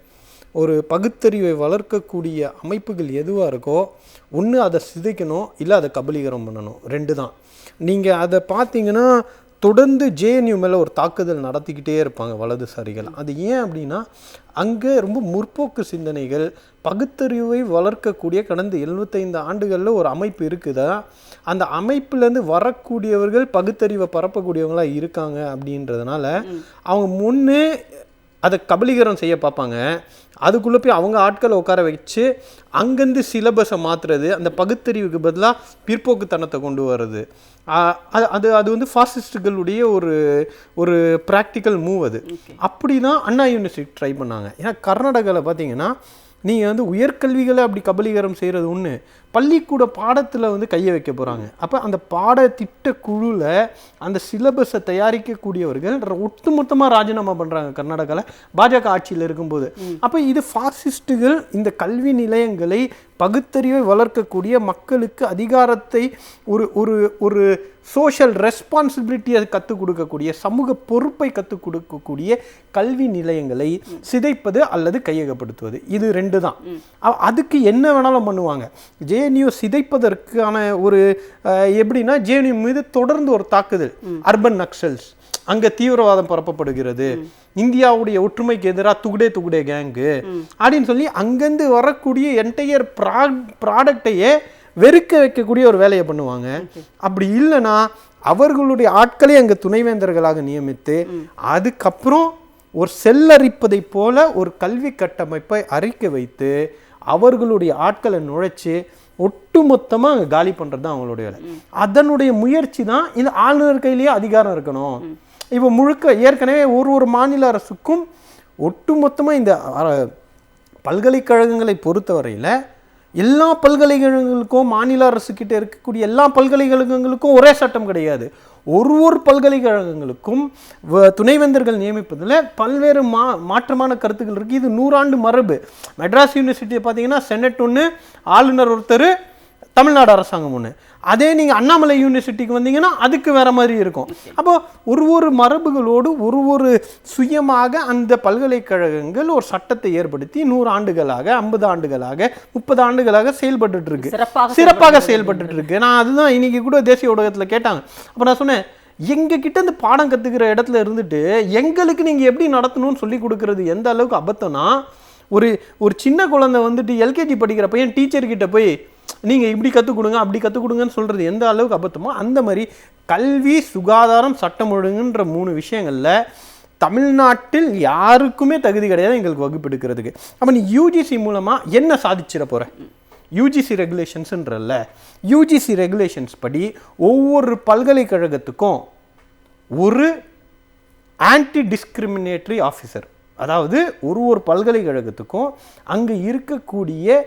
ஒரு பகுத்தறிவை வளர்க்கக்கூடிய அமைப்புகள் எதுவாக இருக்கோ, ஒன்று அதை சிதைக்கணும், இல்லை அதை கபலீகரம் பண்ணணும். 2 தான். நீங்கள் அதை பார்த்தீங்கன்னா தொடர்ந்து ஜேஎன்யூ மேலே ஒரு தாக்குதல் நடத்திக்கிட்டே இருப்பாங்க வலதுசாரிகள். அது ஏன் அப்படின்னா, அங்கே ரொம்ப முற்போக்கு சிந்தனைகள், பகுத்தறிவை வளர்க்கக்கூடிய கடந்த 75 ஆண்டுகளில் ஒரு அமைப்பு இருக்குதா, அந்த அமைப்புலேருந்து வரக்கூடியவர்கள் பகுத்தறிவை பரப்பக்கூடியவங்களாக இருக்காங்க. அப்படின்றதுனால அவங்க முன்னே அதை கபலீகரம் செய்ய பார்ப்பாங்க. அதுக்குள்ளே போய் அவங்க ஆட்களை உட்கார வச்சு அங்கேருந்து சிலபஸை மாற்றுறது, அந்த பகுத்தறிவுக்கு பதிலாக பிற்போக்குத்தனத்தை கொண்டு வர்றது. அது அது வந்து ஃபாசிஸ்டுகளுடைய ஒரு ப்ராக்டிக்கல் மூவ். அது அப்படி தான் அண்ணா யூனிவர்சிட்டி ட்ரை பண்ணாங்க. ஏன்னா கர்நாடகாவில் பார்த்தீங்கன்னா நீங்கள் வந்து உயர்கல்விகளை அப்படி கபலீகரம் செய்கிறது ஒன்று, பள்ளிக்கூட பாடத்தில் வந்து கையை வைக்க போகிறாங்க. அப்போ அந்த பாடத்திட்ட குழுவில் அந்த சிலபஸை தயாரிக்கக்கூடியவர்கள் ஒட்டுமொத்தமாக ராஜினாமா பண்ணுறாங்க கர்நாடகாவில் பாஜக ஆட்சியில் இருக்கும்போது. அப்போ இது ஃபாசிஸ்டுகள் இந்த கல்வி நிலையங்களை பகுத்தறிவை வளர்க்கக்கூடிய மக்களுக்கு அதிகாரத்தை ஒரு சோஷியல் ரெஸ்பான்சிபிலிட்டியை கற்றுக் கொடுக்கக்கூடிய, சமூக பொறுப்பை கற்றுக் கொடுக்கக்கூடிய கல்வி நிலையங்களை சிதைப்பது அல்லது கையகப்படுத்துவது. இது 2 தான். அதுக்கு என்ன வேணாலும் பண்ணுவாங்க. ஜேஎன்யூ சிதைப்பதற்கான ஒரு எப்படின்னா, ஜேஎன்யூ மீது தொடர்ந்து ஒரு தாக்குதல், அர்பன் நக்சல்ஸ், அங்கே தீவிரவாதம் பரப்பப்படுகிறது, இந்தியாவுடைய ஒற்றுமைக்கு எதிராக துகுடே கேங்கு அப்படின்னு சொல்லி அங்கேருந்து வரக்கூடிய என்டையர் ப்ராடக்டையே வெறுக்க வைக்கக்கூடிய ஒரு வேலையை பண்ணுவாங்க. அப்படி இல்லைன்னா அவர்களுடைய ஆட்களை அங்கே துணைவேந்தர்களாக நியமித்து அதுக்கப்புறம் ஒரு செல்லரிப்பதை போல ஒரு கல்வி கட்டமைப்பை அறிக்கை வைத்து அவர்களுடைய ஆட்களை நுழைச்சி ஒட்டுமொத்தமாக அங்கே காலி பண்ணுறது தான் அவங்களுடைய வேலை. அதனுடைய முயற்சி தான். இந்த ஆளுநர் கையிலேயே அதிகாரம் இருக்கணும். இப்போ முழுக்க ஏற்கனவே ஒரு மாநில அரசுக்கும் ஒட்டுமொத்தமாக இந்த பல்கலைக்கழகங்களை பொறுத்தவரையில் எல்லா பல்கலைக்கழகங்களுக்கும் மாநில அரசுக்கிட்ட இருக்கக்கூடிய எல்லா பல்கலைக்கழகங்களுக்கும் ஒரே சட்டம் கிடையாது. ஒரு பல்கலைக்கழகங்களுக்கும் துணைவேந்தர்கள் நியமிப்பதில் பல்வேறு மாற்றமான கருத்துக்கள் இருக்குது. இது 100 ஆண்டு மரபு. மெட்ராஸ் யூனிவர்சிட்டியை பார்த்தீங்கன்னா செனட் ஒன்று, ஆளுநர் ஒருத்தர், தமிழ்நாடு அரசாங்கம் ஒன்று. அதே நீங்கள் அண்ணாமலை யூனிவர்சிட்டிக்கு வந்தீங்கன்னா அதுக்கு வேற மாதிரி இருக்கும். அப்போ ஒரு மரபுகளோடு ஒரு சுயமாக அந்த பல்கலைக்கழகங்கள் ஒரு சட்டத்தை ஏற்படுத்தி 100 ஆண்டுகளாக 50 ஆண்டுகளாக 30 ஆண்டுகளாக செயல்பட்டு இருக்கு, சிறப்பாக செயல்பட்டு இருக்கு. நான் அதுதான் இன்னைக்கு கூட தேசிய ஊடகத்தில் கேட்டாங்க. அப்போ நான் சொன்னேன், எங்க கிட்ட இந்த பாடம் கத்துக்கிற இடத்துல இருந்துட்டு எங்களுக்கு நீங்க எப்படி நடத்தணும்னு சொல்லி கொடுக்கறது எந்த அளவுக்கு அபத்தம்னா, ஒரு சின்ன குழந்தை வந்துட்டு எல்கேஜி படிக்கிற பையன் டீச்சர்கிட்ட போய் நீங்கள் இப்படி கற்றுக் கொடுங்க அப்படி கற்றுக் கொடுங்கன்னு சொல்கிறது எந்த அளவுக்கு அபத்தமோ அந்த மாதிரி கல்வி, சுகாதாரம், சட்டம் ஒழுங்குன்ற 3 விஷயங்களில் தமிழ்நாட்டில் யாருக்குமே தகுதி கிடையாது எங்களுக்கு வகுப்பு எடுக்கிறதுக்கு. அப்போ நீ யூஜிசி மூலமாக என்ன சாதிச்சிட போகிற? யூஜிசி ரெகுலேஷன்ஸுன்றல்ல, யூஜிசி ரெகுலேஷன்ஸ் படி ஒவ்வொரு பல்கலைக்கழகத்துக்கும் ஒரு ஆன்டி டிஸ்கிரிமினேட்டரி ஆஃபீஸர், அதாவது ஒரு பல்கலைக்கழகத்துக்கும் அங்கே இருக்கக்கூடிய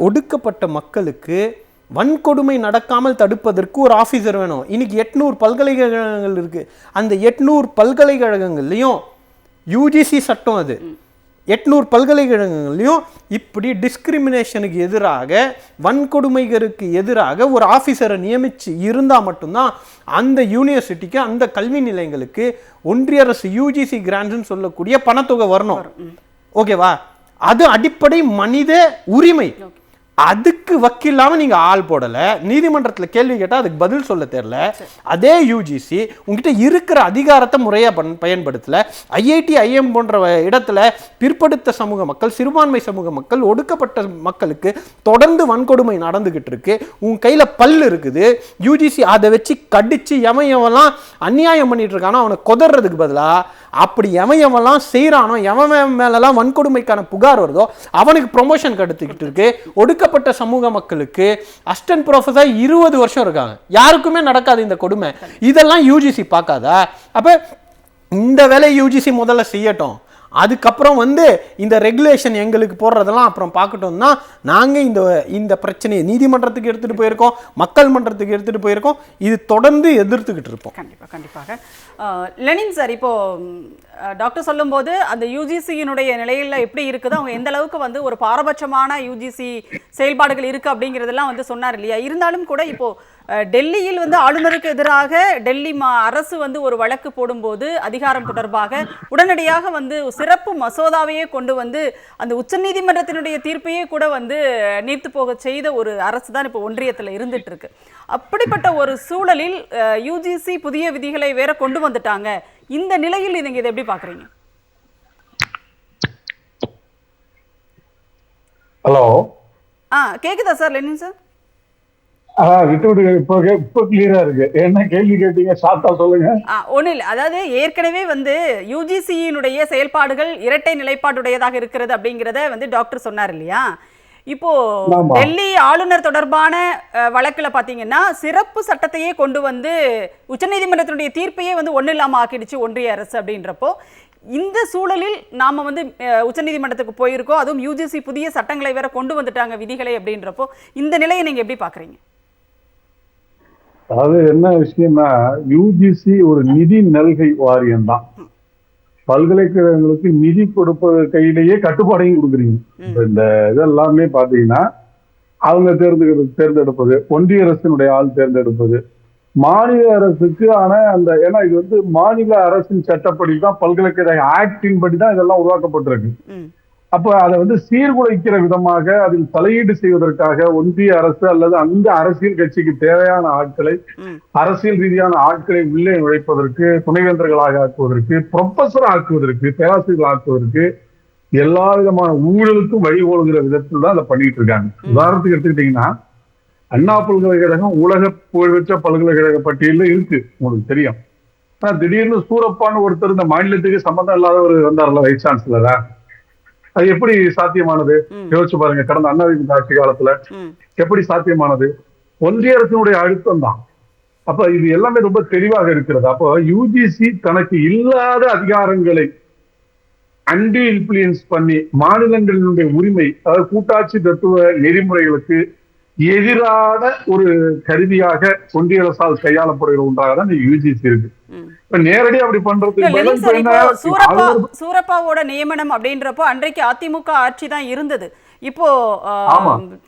ஒடுக்கப்பட்ட மக்களுக்கு வன்கொடுமை நடக்காமல் தடுப்பதற்கு ஒரு ஆஃபீஸர் வேணும். இன்னைக்கு 800 பல்கலைக்கழகங்கள் இருக்கு. அந்த 800 பல்கலைக்கழகங்கள்லையும் யூஜிசி சட்டம், அது 800 பல்கலைக்கழகங்கள்லையும் இப்படி டிஸ்கிரிமினேஷனுக்கு எதிராக, வன்கொடுமைகளுக்கு எதிராக ஒரு ஆஃபீஸரை நியமித்து இருந்தால் மட்டும்தான் அந்த யூனிவர்சிட்டிக்கு, அந்த கல்வி நிலையங்களுக்கு ஒன்றிய அரசு யூஜிசி கிராண்ட்ஸ்ன்னு சொல்லக்கூடிய பணத்தொகை வரணும். ஓகேவா? அது அடிப்படை மனித உரிமை. அதுக்கு வக்கில்லாமல் நீங்கள் ஆள் போடலை, நீதிமன்றத்தில் கேள்வி கேட்டால் அதுக்கு பதில் சொல்ல தெரியல. அதே யூஜிசி உங்ககிட்ட இருக்கிற அதிகாரத்தை முறையாக பயன்படுத்தலை. ஐஐடி, ஐஎம் போன்ற இடத்துல பிற்படுத்த சமூக மக்கள், சிறுபான்மை சமூக மக்கள், ஒடுக்கப்பட்ட மக்களுக்கு தொடர்ந்து வன்கொடுமை நடந்துகிட்டு இருக்கு. உன் கையில் பல் இருக்குது, யூஜிசி அதை வச்சு கடிச்சு எவன் அநியாயம் பண்ணிட்டு இருக்கானோ அவனை கொதறதுக்கு பதிலாக அப்படி எவன் செய்கிறானோ, எவன் மேலெல்லாம் வன்கொடுமைக்கான புகார் வருதோ அவனுக்கு ப்ரொமோஷன் கிடைத்துக்கிட்டு இருக்கு. ஒடுக்கப்பட்ட சமூக மக்களுக்கு அசிஸ்டன்ட் ப்ரொஃபஸர் 20 வருஷம் இருக்காங்க. யாருக்குமே நடக்காது இந்த கொடுமை. இதெல்லாம் யூஜிசி பார்க்காதா? அப்ப இந்த வேலை யூஜிசி முதல்ல செய்யட்டும். அதுக்கப்புறம் இந்த ரெகுலேஷன் எங்களுக்கு போடுறதெல்லாம் அப்புறம் பார்க்கட்டோம்னா நாங்கள் இந்த பிரச்சனையை நீதிமன்றத்துக்கு எடுத்துகிட்டு போயிருக்கோம், மக்கள் மன்றத்துக்கு எடுத்துகிட்டு போயிருக்கோம். இது தொடர்ந்து எதிர்த்துக்கிட்டு இருப்போம். கண்டிப்பாக. லெனின் சார், இப்போ டாக்டர் சொல்லும்போது அந்த யூஜிசியினுடைய நிலையில் எப்படி இருக்குது, அவங்க எந்த அளவுக்கு ஒரு பாரபட்சமான யூஜிசி செயல்பாடுகள் இருக்குது அப்படிங்கிறதெல்லாம் சொன்னார் இல்லையா? இருந்தாலும் கூட இப்போ டெல்லியில் ஆளுநருக்கு எதிராக டெல்லி அரசு ஒரு வழக்கு போடும்போது அதிகாரம் தொடர்பாக உடனடியாக சிறப்பு மசோதாவையே கொண்டு அந்த உச்சநீதிமன்றத்தினுடைய தீர்ப்பையே கூட நீர்த்து போக செய்த ஒரு அரசு தான் இப்போ ஒன்றியத்தில் இருந்துட்டு இருக்கு. அப்படிப்பட்ட ஒரு சூழலில் யூஜிசி புதிய விதிகளை வேற கொண்டு வந்துட்டாங்க. இந்த நிலையில் நீங்க இதை எப்படி பாக்குறீங்க? ஹலோ, கேக்குதா சார் லெனின் சார்? விட்டு விட்டு இப்போ கிளியரா இருக்கு. என்ன கேள்வி கேட்டீங்க? ஷார்ட்டா சொல்லுங்க. ஒன்றும் இல்லை, அதாவது ஏற்கனவே யூஜிசியினுடைய செயல்பாடுகள் இரட்டை நிலைப்பாடுடையதாக இருக்கிறது அப்படிங்கிறத டாக்டர் சொன்னார் இல்லையா? இப்போ டெல்லி ஆளுநர் தொடர்பான வழக்குல பாத்தீங்கன்னா சிறப்பு சட்டத்தையே கொண்டு உச்சநீதிமன்றத்தினுடைய தீர்ப்பையே ஒன்றும் இல்லாம ஆக்கிடுச்சு ஒன்றிய அரசு. அப்படின்றப்போ இந்த சூழலில் நாம உச்சநீதிமன்றத்துக்கு போயிருக்கோம், அதுவும் யூஜிசி புதிய சட்டங்களை வேற கொண்டு வந்துட்டாங்க, விதிகளை. அப்படின்றப்போ இந்த நிலையை நீங்க எப்படி பாக்குறீங்க? அதாவது என்ன விஷயம்னா, யூஜிசி ஒரு நிதி நல்கை வாரியம் தான். பல்கலைக்கழகங்களுக்கு நிதி கொடுப்பது கையிலேயே கட்டுப்பாடையும் கொடுக்குறீங்க. இந்த இதெல்லாமே பாத்தீங்கன்னா அவங்க தேர்ந்தெடுப்பது, ஒன்றிய அரசினுடைய ஆள் தேர்ந்தெடுப்பது, மாநில அரசுக்கு அந்த ஏன்னா இது மாநில அரசின் சட்டப்படி தான், பல்கலைக்கழக ஆக்டின் படி தான் இதெல்லாம் உருவாக்கப்பட்டிருக்கு. அப்ப அதை சீர்குலைக்கிற விதமாக அதில் தலையீடு செய்வதற்காக ஒன்றிய அரசு அல்லது அந்த அரசியல் கட்சிக்கு தேவையான ஆட்களை, அரசியல் ரீதியான ஆட்களை உள்ளே நுழைப்பதற்கு, துணைவேந்தர்களாக ஆக்குவதற்கு, ப்ரொஃபஸர் ஆக்குவதற்கு, பேராசிரியர்கள் ஆக்குவதற்கு, எல்லா விதமான ஊழலுக்கும் வழிகோலுகிற விதத்தில் தான் அதை பண்ணிட்டு இருக்காங்க. உதாரணத்துக்கு எடுத்துக்கிட்டீங்கன்னா, அண்ணா பல்கலைக்கழகம் உலக புகழ்பெற்ற பல்கலைக்கழக பட்டியலில் இருக்கு, உங்களுக்கு தெரியும். ஆனா திடீர்னு சூரப்பான்னு ஒருத்தர் இந்த மாநிலத்துக்கு சம்பந்தம் இல்லாதவர் வந்தார்ல வைஸ் சான்சலரா, அது எப்படி சாத்தியமானது? யோசிச்சு பாருங்க. கடந்த அண்ணாதிமுக ஆட்சி காலத்துல எப்படி சாத்தியமானது? ஒன்றிய அரசினுடைய அழுத்தம் தான். அப்ப இது எல்லாமே ரொம்ப தெளிவாக இருக்கிறது. அப்போ யூஜிசி தனக்கு இல்லாத அதிகாரங்களை அண்டி இன்ஃபுளுயன்ஸ் பண்ணி மாநிலங்களினுடைய உரிமை, அதாவது கூட்டாட்சி தத்துவ நெறிமுறைகளுக்கு எதிரான ஒரு கருவியாக ஒன்றிய அரசால் கையாளப்படுகிற ஒன்றாக தான் யூஜிசி இருக்கு. இப்ப நேரடியா அப்படி பண்றது சூரப்பாவோட நியமனம் அப்படின்றப்போ அன்றைக்கு அதிமுக ஆட்சி தான் இருந்தது. இப்போ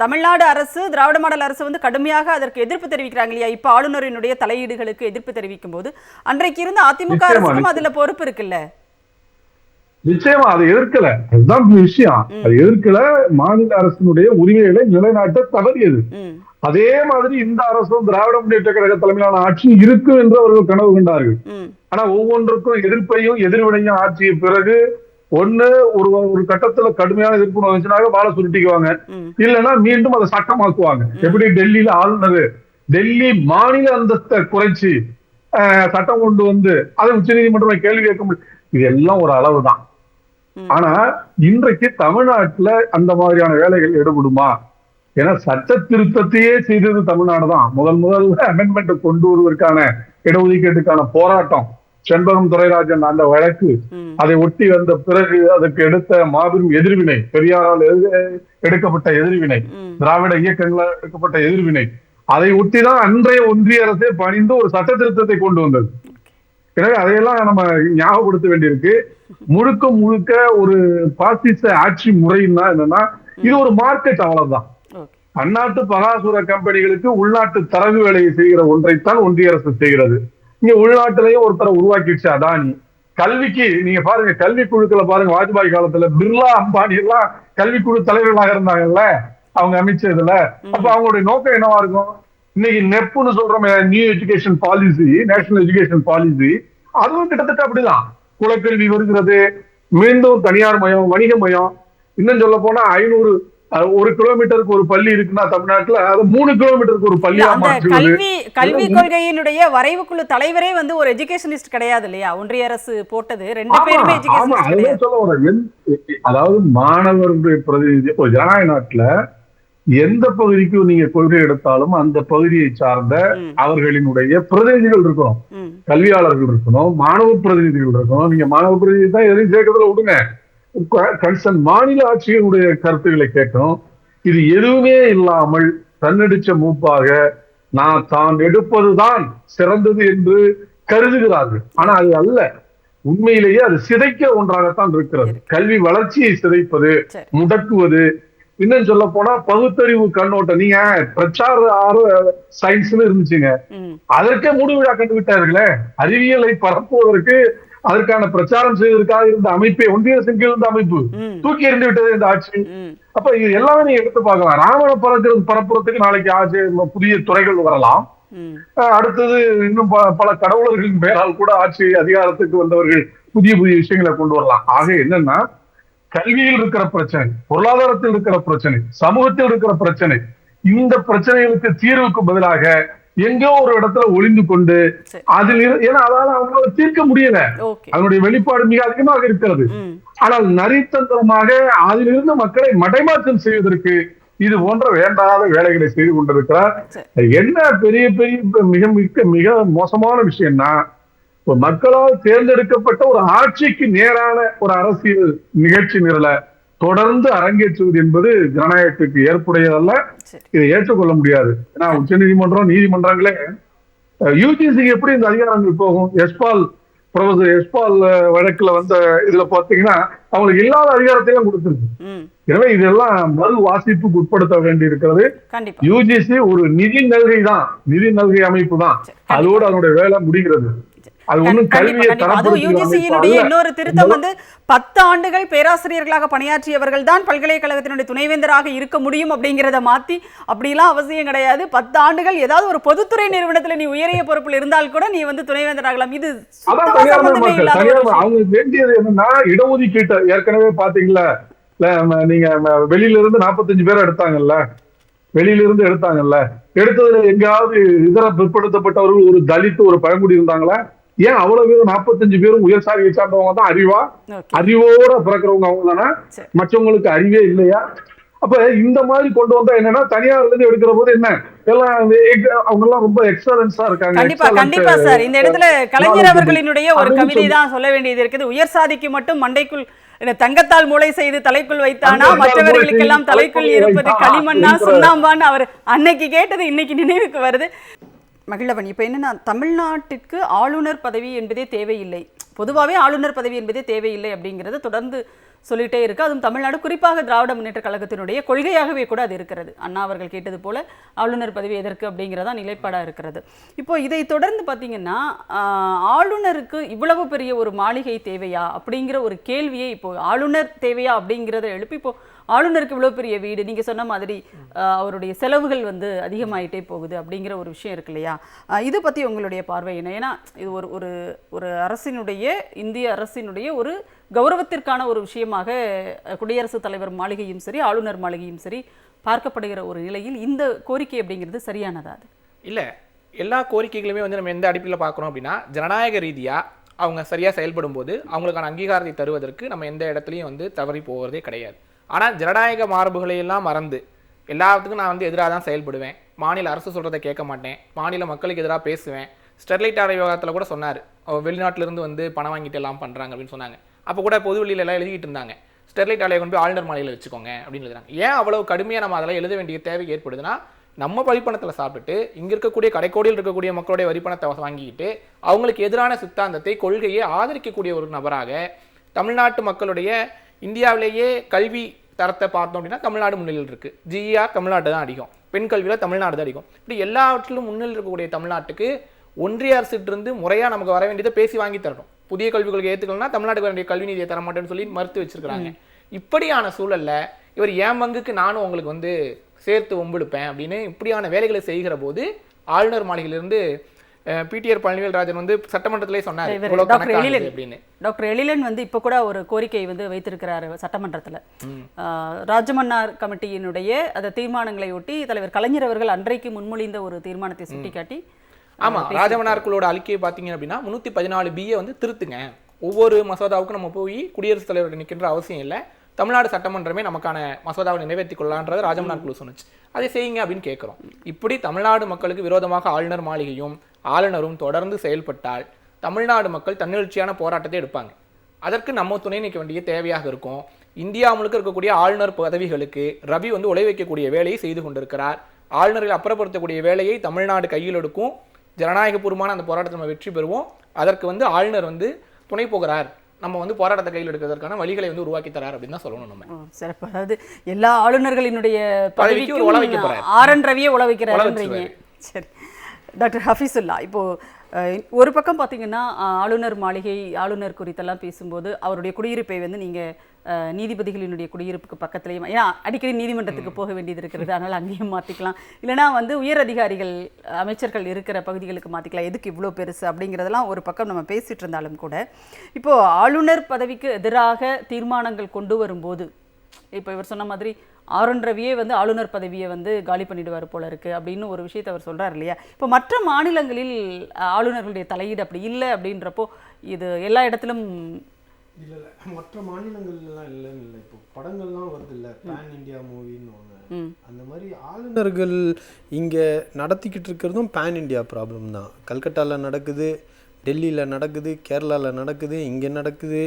தமிழ்நாடு அரசு, திராவிட மாடல் அரசு கடுமையாக அதற்கு எதிர்ப்பு தெரிவிக்கிறாங்க இல்லையா? இப்ப ஆளுநரினுடைய தலையீடுகளுக்கு எதிர்ப்பு தெரிவிக்கும் போது அன்றைக்கு இருந்த அதிமுக அரசுக்கும் அதுல பொறுப்பு இருக்குல்ல? நிச்சயமா அதை எதிர்க்கல, அதுதான் விஷயம். அது எதிர்க்கல, மாநில அரசினுடைய உரிமைகளை நிலைநாட்ட தவறியது. அதே மாதிரி இந்த அரசும் திராவிட முன்னேற்ற கழக தலைமையிலான ஆட்சி இருக்கும் என்று அவர்கள் கனவு கண்டார்கள். ஆனா ஒவ்வொன்றுக்கும் எதிர்ப்பையும் எதிர்வினையும் ஆட்சிய பிறகு ஒண்ணு ஒரு கட்டத்துல கடுமையான எதிர்ப்பு வந்துச்சுனாக்க வாழை சுருட்டிக்குவாங்க, இல்லைன்னா மீண்டும் அதை சட்டமாக்குவாங்க. எப்படி டெல்லியில ஆளுநர் டெல்லி மாநில அந்தஸ்தை குறைச்சி சட்டம் கொண்டு அதை உச்ச நீதிமன்றம் கேள்வி கேட்க முடியும். இது எல்லாம் ஒரு அளவுதான். ஆனா இன்றைக்கு தமிழ்நாட்டுல அந்த மாதிரியான வேலைகள் ஈடுபடுமா? ஏன்னா சட்ட திருத்தத்தையே செய்தது தமிழ்நாடு தான். முதல்ல அமெண்ட்மெண்ட் கொண்டு வருவதற்கான இடஒதுக்கீட்டுக்கான போராட்டம், செண்பகம் துரைராஜன் அந்த வழக்கு, அதை ஒட்டி வந்த பிறகு அதற்கு எடுத்த மாபெரும் எதிர்வினை, பெரியாரால் எடுக்கப்பட்ட எதிர்வினை, திராவிட இயக்கங்களால் எடுக்கப்பட்ட எதிர்வினை, அதை ஒட்டிதான் அன்றைய ஒன்றிய அரசே பணிந்து ஒரு சட்ட திருத்தத்தை கொண்டு வந்தது. எனவே அதையெல்லாம் நம்ம ஞாபகப்படுத்த வேண்டியிருக்கு. முழுக்க ஒரு பாசிச ஆட்சி முறைன்னா என்னன்னா, இது ஒரு மார்க்கெட், அவ்வளவுதான். அந்நாட்டு பகாசுர கம்பெனிகளுக்கு உள்நாட்டு தரகு வேலையை செய்கிற ஒன்றைத்தான் ஒன்றிய அரசு செய்கிறது. இங்க உள்நாட்டிலையும் ஒருத்தரை உருவாக்கிடுச்சு அதானி. கல்விக்கு நீங்க பாருங்க, கல்வி குழுக்களை பாருங்க, வாஜ்பாய் காலத்துல பிர்லா, அம்பானி எல்லாம் கல்விக்குழு தலைவர்களாக இருந்தாங்கல்ல அவங்க அமைச்சதுல. அப்ப அவங்களுடைய நோக்கம் என்னவா இருக்கும்? இன்னைக்கு நெப்புன்னு சொல்றோம், new education policy, national education policy, அதுவும் கிட்டத்தட்ட அப்படிதான். குலக்கல்வி வருகிறது, மீண்டும் தனியார் மயம், வணிக மயம். இன்னும் சொல்ல போனா 500 1 கிலோமீட்டருக்கு ஒரு பள்ளி இருக்குன்னா தமிழ்நாட்டுல அது 3 கிலோமீட்டருக்கு ஒரு பள்ளியா மாற்றுவது. கல்வி கொள்கையினுடைய வரைவுக்குழு தலைவரே ஒரு எஜுகேஷனிஸ்ட் கிடையாது இல்லையா? ஒன்றிய அரசு போட்டது ரெண்டு பேருமே எஜுகேஷனிஸ்ட் கிடையாது. சொல்ல வரேன், அதாவது மாணவர்களுடைய பிரதிநிதி ஒரு ஜனநாயக நாட்டுல எந்த பகுதிக்கு நீங்க கொள்கை எடுத்தாலும் அந்த பகுதியை சார்ந்த அவர்களினுடைய பிரதிநிதிகள் இருக்கணும். கல்வியாளர்கள் இருக்கணும், மாணவ பிரதிநிதிகள் இருக்கணும். நீங்க மாணவ பிரதிநிதி தான் எதையும் சேர்க்கறதுல விடுங்க, கன்சர்ன் மாநில ஆட்சியினுடைய கருத்துக்களை கேட்கணும். இது எதுவுமே இல்லாமல் தன்னடிச்ச மூப்பாக தான் எடுப்பதுதான் சிறந்தது என்று கருதுகிறார்கள். ஆனா அது அல்ல, உண்மையிலேயே அது சிதைக்க ஒன்றாகத்தான் இருக்கிறது. கல்வி வளர்ச்சியை சிதைப்பது, முடக்குவது. இன்னும் சொல்ல போனா பகுத்தறிவு கண்ணோட்டம். நீங்க பிரச்சார சயின்ஸ்னு இருந்துச்சுங்க, அதற்கே முடிவிழா கண்டு விட்டார்களே. அறிவியலை பரப்புவதற்கு அதற்கான பிரச்சாரம் செய்வதற்காக இருந்த அமைப்பை, ஒன்றிய அரசின் கீழ் இருந்த அமைப்பு தூக்கி எறிந்து விட்டது இந்த ஆட்சி. அப்ப இது எல்லாமே நீங்க எடுத்து பார்க்கலாம். ராவண பரப்புறதுக்கு நாளைக்கு ஆட்சி புதிய துறைகள் வரலாம். அடுத்தது இன்னும் பல கடவுளர்களின் பெயரால் கூட ஆட்சி அதிகாரத்துக்கு வந்தவர்கள் புதிய புதிய விஷயங்களை கொண்டு வரலாம். ஆக என்னன்னா, கல்வியில் இருக்கிற பிரச்சனை, பொருளாதாரத்தில் இருக்கிற பிரச்சனை, சமூகத்தில் இருக்கிற பிரச்சனை, இந்த பிரச்சனைகளுக்கு தீர்வுக்கு பதிலாக எங்கோ ஒரு இடத்துல ஒளிந்து கொண்டு அதில் ஏன்னா அதால அவங்களால தீர்க்க முடியல, அதனுடைய வெளிப்பாடு மிக அதிகமாக இருக்கிறது. ஆனால் நரித்தந்திரமாக அதிலிருந்து மக்களை மடைமாற்றம் செய்வதற்கு இது போன்ற வேண்டாத வேலைகளை செய்து கொண்டிருக்கிறார். என்ன பெரிய மிக மோசமான விஷயம்னா, மக்களால் தேர்ந்தெடுக்கப்பட்ட ஒரு ஆட்சிக்கு நேரான ஒரு அரசியல் நிகழ்ச்சி நிரல தொடர்ந்து அரங்கேற்றுவது என்பது ஜனநாயகத்துக்கு ஏற்புடையதல்ல. இதை ஏற்றுக்கொள்ள முடியாது. ஏன்னா உச்ச நீதிமன்றம், நீதிமன்றங்களே யூஜிசிக்கு எப்படி இந்த அதிகாரங்கள் போகும்? ப்ரொஃபசர் யஷ்பால் வழக்குல வந்த இதுல பாத்தீங்கன்னா அவங்களுக்கு இல்லாத அதிகாரத்தையும் கொடுத்திருக்கு. எனவே இதெல்லாம் மறு வாசிப்புக்கு உட்படுத்த வேண்டி இருக்கிறது. யூஜிசி ஒரு நிதி நல்கை தான், நிதி நல்கை அமைப்பு தான், அதோடு அதனுடைய வேலை முடிகிறது. இன்னொரு திருத்தம் வந்து 10 ஆண்டுகள் பேராசிரியர்களாக பணியாற்றியவர்கள் தான் பல்கலைக்கழகத்தினுடைய துணைவேந்தராக இருக்க முடியும் அப்படிங்கிறத மாத்தி, அப்படிலாம் அவசியம் கிடையாது. 10 ஆண்டுகள் ஏதாவது ஒரு பொதுத்துறை நிறுவனத்துல நீ உயரிய பொறுப்பில் இருந்தால் கூட நீ வந்து துணைவேந்தராகலாம். இது அவங்க வேண்டியது என்னன்னா, இடஒதுக்கீட்டு ஏற்கனவே பாத்தீங்களா, நீங்க வெளியில இருந்து 45 பேரை எடுத்தாங்கல்ல, எடுத்ததுல எங்காவது இதர பிற்படுத்தப்பட்டவர்கள் ஒரு தலித்து ஒரு பழங்குடி இருந்தாங்களா? ஏன் அவ்வளவு பேரும் 45 பேரும் உயர் சாதியை சார்ந்தவங்க தான்? அறிவோட பிறக்கிறவங்க அவங்க தானே, மற்றவங்களுக்கு அறிவே இல்லையா? அப்ப இந்த மாதிரி கொண்டு வந்தா என்னன்னா, தனியார்ல இருந்து எடுக்கிற போது என்ன எல்லாம் அவங்க எல்லாம் ரொம்ப எக்ஸலன்ஸா இருக்காங்க. கண்டிப்பா சார், இந்த இடத்துல கலைஞர் அவர்களினுடைய ஒரு கவிதை தான் சொல்ல வேண்டியது இருக்குது. உயர் சாதிக்கு மட்டும் மண்டைக்குள் தங்கத்தால் மூளை செய்து தலைக்குள் வைத்தானா, மற்றவர்களுக்கெல்லாம் தலைக்குள் இருப்பது களிமண்ணா சுண்ணாம்பான்னு அவர் அன்னைக்கு கேட்டது இன்னைக்கு நினைவுக்கு வருது. மகிழவன், இப்போ என்னன்னா, தமிழ்நாட்டிற்கு ஆளுநர் பதவி என்பதே தேவையில்லை, பொதுவாகவே ஆளுநர் பதவி என்பதே தேவையில்லை அப்படிங்கிறது தொடர்ந்து சொல்லிட்டே இருக்கு. அதுவும் தமிழ்நாடு, குறிப்பாக திராவிட முன்னேற்ற கழகத்தினுடைய கொள்கையாகவே கூட அது இருக்கிறது. அண்ணா அவர்கள் கேட்டது போல ஆளுநர் பதவி எதற்கு அப்படிங்கிறதா நிலைப்பாடாக இருக்கிறது. இப்போ இதை தொடர்ந்து பார்த்தீங்கன்னா, ஆளுநருக்கு இவ்வளவு பெரிய ஒரு மாளிகை தேவையா அப்படிங்கிற ஒரு கேள்வியை, இப்போ ஆளுநர் தேவையா அப்படிங்கிறத எழுப்பி, இப்போ ஆளுநருக்கு இவ்வளோ பெரிய வீடு, நீங்கள் சொன்ன மாதிரி அவருடைய செலவுகள் வந்து அதிகமாயிட்டே போகுது அப்படிங்கிற ஒரு விஷயம் இருக்கு இல்லையா? இதை பற்றி உங்களுடைய பார்வை என்ன? ஏன்னா இது ஒரு ஒரு அரசினுடைய, இந்திய அரசினுடைய ஒரு கௌரவத்திற்கான ஒரு விஷயமாக குடியரசுத் தலைவர் மாளிகையும் சரி, ஆளுநர் மாளிகையும் சரி பார்க்கப்படுகிற ஒரு நிலையில் இந்த கோரிக்கை அப்படிங்கிறது சரியானதா? அது இல்லை, எல்லா கோரிக்கைகளுமே வந்து நம்ம எந்த அடிப்படையில் பார்க்குறோம் அப்படின்னா, ஜனநாயக ரீதியாக அவங்க சரியாக செயல்படும் போது அவங்களுக்கான அங்கீகாரத்தை தருவதற்கு நம்ம எந்த இடத்துலையும் வந்து தவறி போகிறதே கிடையாது. ஆனால் ஜனநாயக மார்புகளையெல்லாம் மறந்து எல்லாத்துக்கும் நான் வந்து எதிராக தான் செயல்படுவேன், மாநில அரசு சொல்கிறத கேட்க மாட்டேன், மாநில மக்களுக்கு எதிராக பேசுவேன். ஸ்டெர்லைட் ஆலை விவகாரத்தில் கூட சொன்னார், வெளிநாட்டிலிருந்து வந்து பணம் வாங்கிட்டு எல்லாம் பண்ணுறாங்க அப்படின்னு சொன்னாங்க. அப்போ கூட பொதுவெளியில் எல்லாம் எழுதிட்டு இருந்தாங்க, ஸ்டெர்லைட் ஆலையை கொண்டு போய் ஆளுநர் மாளிகையில் வச்சுக்கோங்க அப்படின்னு எழுதுறாங்க. ஏன் அவ்வளவு கடுமையாக நம்ம அதெல்லாம் எழுத வேண்டிய தேவை ஏற்படுதுன்னா, நம்ம வரிப்பணத்தில் சாப்பிட்டுட்டு இங்கே இருக்கக்கூடிய கடைக்கோடியில் இருக்கக்கூடிய மக்களுடைய வரிப்பணத்தை வாங்கிக்கிட்டு அவங்களுக்கு எதிரான சித்தாந்தத்தை, கொள்கையை ஆதரிக்கக்கூடிய ஒரு நபராக தமிழ்நாட்டு மக்களுடைய, இந்தியாவிலேயே கல்வி தரத்தை பார்த்தோம் அப்படின்னா தமிழ்நாடு முன்னிலையில் இருக்குது. ஜிஆர் தமிழ்நாடு தான் அதிகம், பெண் கல்வியில் தமிழ்நாடு தான் அதிகம். இப்படி எல்லாவற்றிலும் முன்னிலையில் இருக்கக்கூடிய தமிழ்நாட்டுக்கு ஒன்றிய அரசிட்டிருந்து முறையாக நமக்கு வர வேண்டியதை பேசி வாங்கி தரணும். புதிய கல்விக் கொள்கை ஏற்றுக்கணும்னா தமிழ்நாட்டுக்கு வேண்டிய கல்வி நிதியை தர மாட்டேன்னு சொல்லி மறுத்து வச்சிருக்கிறாங்க. இப்படியான சூழல்ல இவர் என் பங்குக்கு நானும் உங்களுக்கு வந்து சேர்த்து ஒம்பெடுப்பேன் அப்படின்னு இப்படியான வேலைகளை செய்கிற போது ஆளுநர் மாளிகையிலிருந்து பிடிஆர் பழனிவேல்ராஜன் வந்து சட்டமன்றத்திலே சொன்னார். டாக்டர் எழிலன் வந்து இப்ப கூட ஒரு கோரிக்கை வந்து வைத்திருக்கிறார் சட்டமன்றத்தில். ராஜமன்னார் கமிட்டியினுடைய அந்த தீர்மானங்களை ஒட்டி தலைவர் கலைஞர் அவர்கள் அன்றைக்கு முன்மொழிந்த ஒரு தீர்மானத்தை சுட்டிக்காட்டி, ஆமா, ராஜமன்னார் குழுவோட அறிக்கையை பார்த்தீங்க அப்படின்னா 314B வந்து திருத்துங்க, ஒவ்வொரு மசோதாவுக்கும் நம்ம போய் குடியரசுத் தலைவர்கள் நிற்கின்ற அவசியம் இல்லை, தமிழ்நாடு சட்டமன்றமே நமக்கான மசோதாவை நிறைவேற்றி கொள்ளலான்றது ராஜமன்னார் குழு சொன்னிச்சு, அதை செய்யுங்க அப்படின்னு கேட்குறோம். இப்படி தமிழ்நாடு மக்களுக்கு விரோதமாக ஆளுநர் மாளிகையும் ஆளுநரும் தொடர்ந்து செயல்பட்டால் தமிழ்நாடு மக்கள் தன்னெழுச்சியான போராட்டத்தை எடுப்பாங்க. அதற்கு நம்ம துணை நிற்க வேண்டிய தேவையாக இருக்கும். இந்தியா முழுக்க இருக்கக்கூடிய ஆளுநர் பதவிகளுக்கு ரவி வந்து உழை வைக்கக்கூடிய வேலையை செய்து கொண்டிருக்கிறார். ஆளுநர்கள் அப்புறப்படுத்தக்கூடிய வேலையை தமிழ்நாடு கையில் எடுக்கும். ஜனநாயகபூர்வமான அந்த போராட்டத்தை நம்ம வெற்றி பெறுவோம். அதற்கு வந்து ஆளுநர் வந்து துணை போகிறார், நம்ம வந்து போராட்டத்தை கையில் எடுக்கிறதுக்கான வழிகளை வந்து உருவாக்கி தரார் அப்படின்னு தான் சொல்லணும். நம்ம சிறப்பு. அதாவது எல்லா ஆளுநர்களினுடைய பதவிக்கு ஒரு உழ வைக்க போறாரு. ஆர்.என். ரவியே உழ வைக்கிறாருன்றீங்க. சரி டாக்டர் ஹஃபீசுல்லா, இப்போ ஒரு பக்கம் பார்த்தீங்கன்னா ஆளுநர் மாளிகை, ஆளுநர் குறித்தெல்லாம் பேசும்போது அவருடைய குடியிருப்பை வந்து நீங்கள் நீதிபதிகளினுடைய குடியிருப்புக்கு பக்கத்துலேயும், ஏன்னா அடிக்கடி நீதிமன்றத்துக்கு போக வேண்டியது இருக்கிறது, அதனால் அங்கேயும் மாற்றிக்கலாம், இல்லைனா வந்து உயர் அதிகாரிகள் அமைச்சர்கள் இருக்கிற பகுதிகளுக்கு மாற்றிக்கலாம், எதுக்கு இவ்வளோ பெருசு அப்படிங்கிறதெல்லாம் ஒரு பக்கம் நம்ம பேசிகிட்டு இருந்தாலும் கூட, இப்போது ஆளுநர் பதவிக்கு எதிராக தீர்மானங்கள் கொண்டு வரும்போது, இப்போ இவர் சொன்ன மாதிரி ஆர்.என். ரவியே வந்து ஆளுநர் பதவியை வந்து காலி பண்ணிடுவார் போல இருக்குது அப்படின்னு ஒரு விஷயத்தை அவர் சொல்கிறார் இல்லையா. இப்போ மற்ற மாநிலங்களில் ஆளுநர்களுடைய தலையீடு அப்படி இல்லை அப்படின்றப்போ இது எல்லா இடத்திலும் இல்லை மற்ற மாநிலங்கள்லாம் இல்லைன்னு இல்லை. இப்போ படங்கள்லாம் வருது இல்லை, பேன் இண்டியா மூவின்னு ஒன்று, அந்த மாதிரி ஆளுநர்கள் இங்கே நடத்திக்கிட்டு இருக்கிறதும் பேன் இண்டியா ப்ராப்ளம் தான். கல்கட்டாவில் நடக்குது, டெல்லியில் நடக்குது, கேரளாவில் நடக்குது, இங்கே நடக்குது,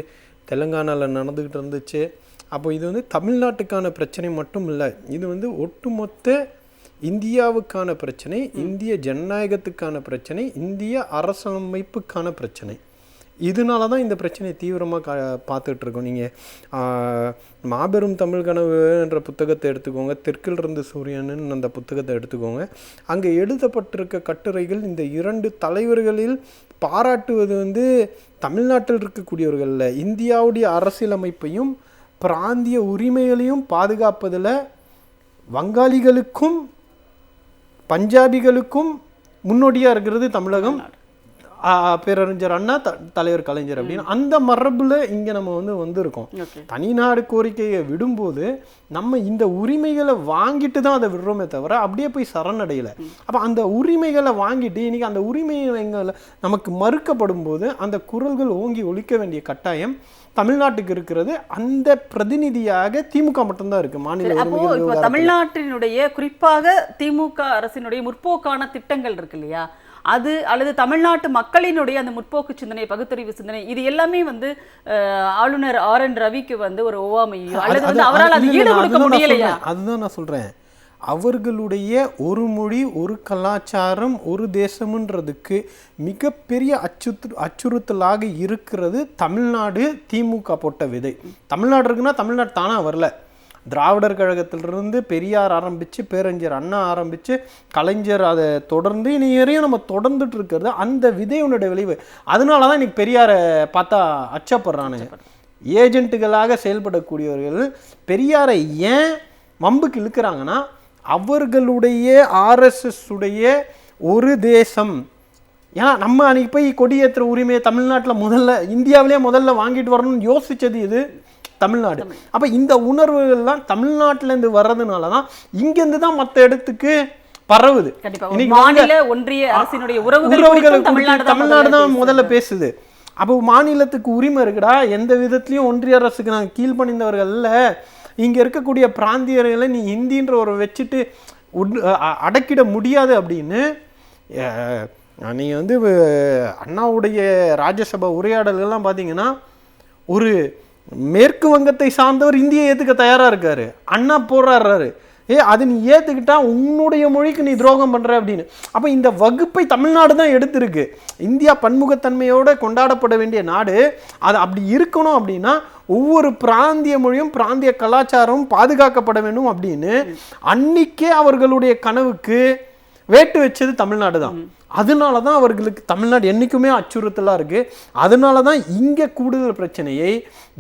தெலுங்கானாவில் நடந்துக்கிட்டு இருந்துச்சு. அப்போ இது வந்து தமிழ்நாட்டுக்கான பிரச்சனை மட்டும் இல்லை, இது வந்து ஒட்டுமொத்த இந்தியாவுக்கான பிரச்சனை, இந்திய ஜனநாயகத்துக்கான பிரச்சனை, இந்திய அரசமைப்புக்கான பிரச்சனை. இதனால தான் இந்த பிரச்சனையை தீவிரமாக பார்த்துட்ருக்கோம். நீங்கள் மாபெரும் தமிழ் கனவுன்ற புத்தகத்தை எடுத்துக்கோங்க, தெற்கில் இருந்து சூரியன் அந்த புத்தகத்தை எடுத்துக்கோங்க. அங்கே எழுதப்பட்டிருக்க கட்டுரைகள் இந்த இரண்டு தலைவர்களில் பாராட்டுவது வந்து தமிழ்நாட்டில் இருக்கக்கூடியவர்களில் இந்தியாவுடைய அரசியலமைப்பையும் பிராந்திய உரிமைகளையும் பாதுகாப்பதில் வங்காளிகளுக்கும் பஞ்சாபிகளுக்கும் முன்னோடியாக இருக்கிறது தமிழகம், பேரறிஞர் அண்ணா, தலைவர் கலைஞர் அப்படின்னு அந்த மரபுல இங்கே நம்ம வந்திருக்கோம். தனிநாடு கோரிக்கையை விடும்போது நம்ம இந்த உரிமைகளை வாங்கிட்டு தான் அதை விடுறோமே தவிர அப்படியே போய் சரணடையலை. அப்போ அந்த உரிமைகளை வாங்கிட்டு இன்னைக்கு அந்த உரிமைகளை நமக்கு மறுக்கப்படும் போது அந்த குரல்கள் ஓங்கி ஒலிக்க வேண்டிய கட்டாயம் தமிழ்நாட்டுக்கு இருக்கிறது. அந்த பிரதிநிதியாக திமுக மட்டும்தான் இருக்கு. மாநில தமிழ்நாட்டினுடைய குறிப்பாக திமுக அரசினுடைய முற்போக்கான திட்டங்கள் இருக்கு இல்லையா, அது அல்லது தமிழ்நாட்டு மக்களினுடைய அந்த முற்போக்கு சிந்தனை, பகுத்தறிவு சிந்தனை, இது எல்லாமே வந்து ஆளுநர் ஆர்.என். ரவிக்கு வந்து ஒரு ஓவாமையோ அல்லது வந்து அவரால் அது ஈடு கொடுக்க முடியலையா? அதுதான் நான் சொல்றேன். அவர்களுடைய ஒரு மொழி, ஒரு கலாச்சாரம், ஒரு தேசம்ன்றதுக்கு மிகப்பெரிய அச்சுறுத்தலாக இருக்கிறது தமிழ்நாடு. திமுக போட்ட விதை. தமிழ்நாடு இருக்குன்னா தமிழ்நாடு தானா வரல. திராவிடர் கழகத்திலிருந்து பெரியார் ஆரம்பித்து, பேரறிஞர் அண்ணா ஆரம்பித்து, கலைஞர் அதை தொடர்ந்து இனி வரையும் நம்ம தொடர்ந்துட்டு இருக்கிறது அந்த விதையுடைய விளைவு. அதனால தான் இன்னைக்கு பெரியாரை பார்த்தா அச்சப்படுறானுங்க. ஏஜென்ட்டுகளாக செயல்படக்கூடியவர்கள் பெரியாரை ஏன் வம்புக்கு இழுக்கிறாங்கன்னா, அவர்களுடைய ஆர்எஸ்எஸ் உடைய ஒரு தேசம். ஏன்னா நம்ம அன்னைக்கு போய் கொடியேற்ற உரிமையை தமிழ்நாட்டில் முதல்ல, இந்தியாவிலே முதல்ல வாங்கிட்டு வரணும்னு யோசிச்சது இது தமிழ்நாடு. அப்ப இந்த உணர்வுகள்லாம் தமிழ்நாட்டிலேருந்து வர்றதுனால தான் இங்கேருந்து தான் மற்ற இடத்துக்கு பரவுது. மாநில ஒன்றிய அரசினுடைய உறவுகள் தமிழ்நாடு தான் முதல்ல பேசுது. அப்போ மாநிலத்துக்கு உரிமை இருக்குடா, எந்த விதத்திலையும் ஒன்றிய அரசுக்கு நாங்கள் கீழ்ப்பணிந்தவர்கள் இல்லை, இங்கே இருக்கக்கூடிய பிராந்தியர்களை நீ ஹிந்தின்ற ஒரு வச்சுட்டு அடக்கிட முடியாது அப்படின்னு நீங்கள் அண்ணாவுடைய ராஜ்யசபா உரையாடல்கள்லாம் பார்த்தீங்கன்னா ஒரு மேற்கு வங்கத்தை சார்ந்தவர் இந்தியை ஏற்றுக்க தயாராக இருக்காரு. அண்ணா போராடுறாரு, அது நீ ஏற்றுக்கிட்டா உன்னுடைய மொழிக்கு நீ துரோகம் பண்ணுற அப்படின்னு. அப்போ இந்த வகுப்பை தமிழ்நாடு தான் எடுத்திருக்கு. இந்தியா பன்முகத்தன்மையோடு கொண்டாடப்பட வேண்டிய நாடு. அது அப்படி இருக்கணும் அப்படின்னா ஒவ்வொரு பிராந்திய மொழியும் பிராந்திய கலாச்சாரமும் பாதுகாக்கப்பட வேண்டும் அப்படின்னு அன்னைக்கே அவர்களுடைய கனவுக்கு வேட்டு வச்சது தமிழ்நாடு தான். அதனால தான் அவர்களுக்கு தமிழ்நாடு என்றைக்குமே அச்சுறுத்தலாக இருக்குது. அதனால தான் இங்கே கூடுதல் பிரச்சனையை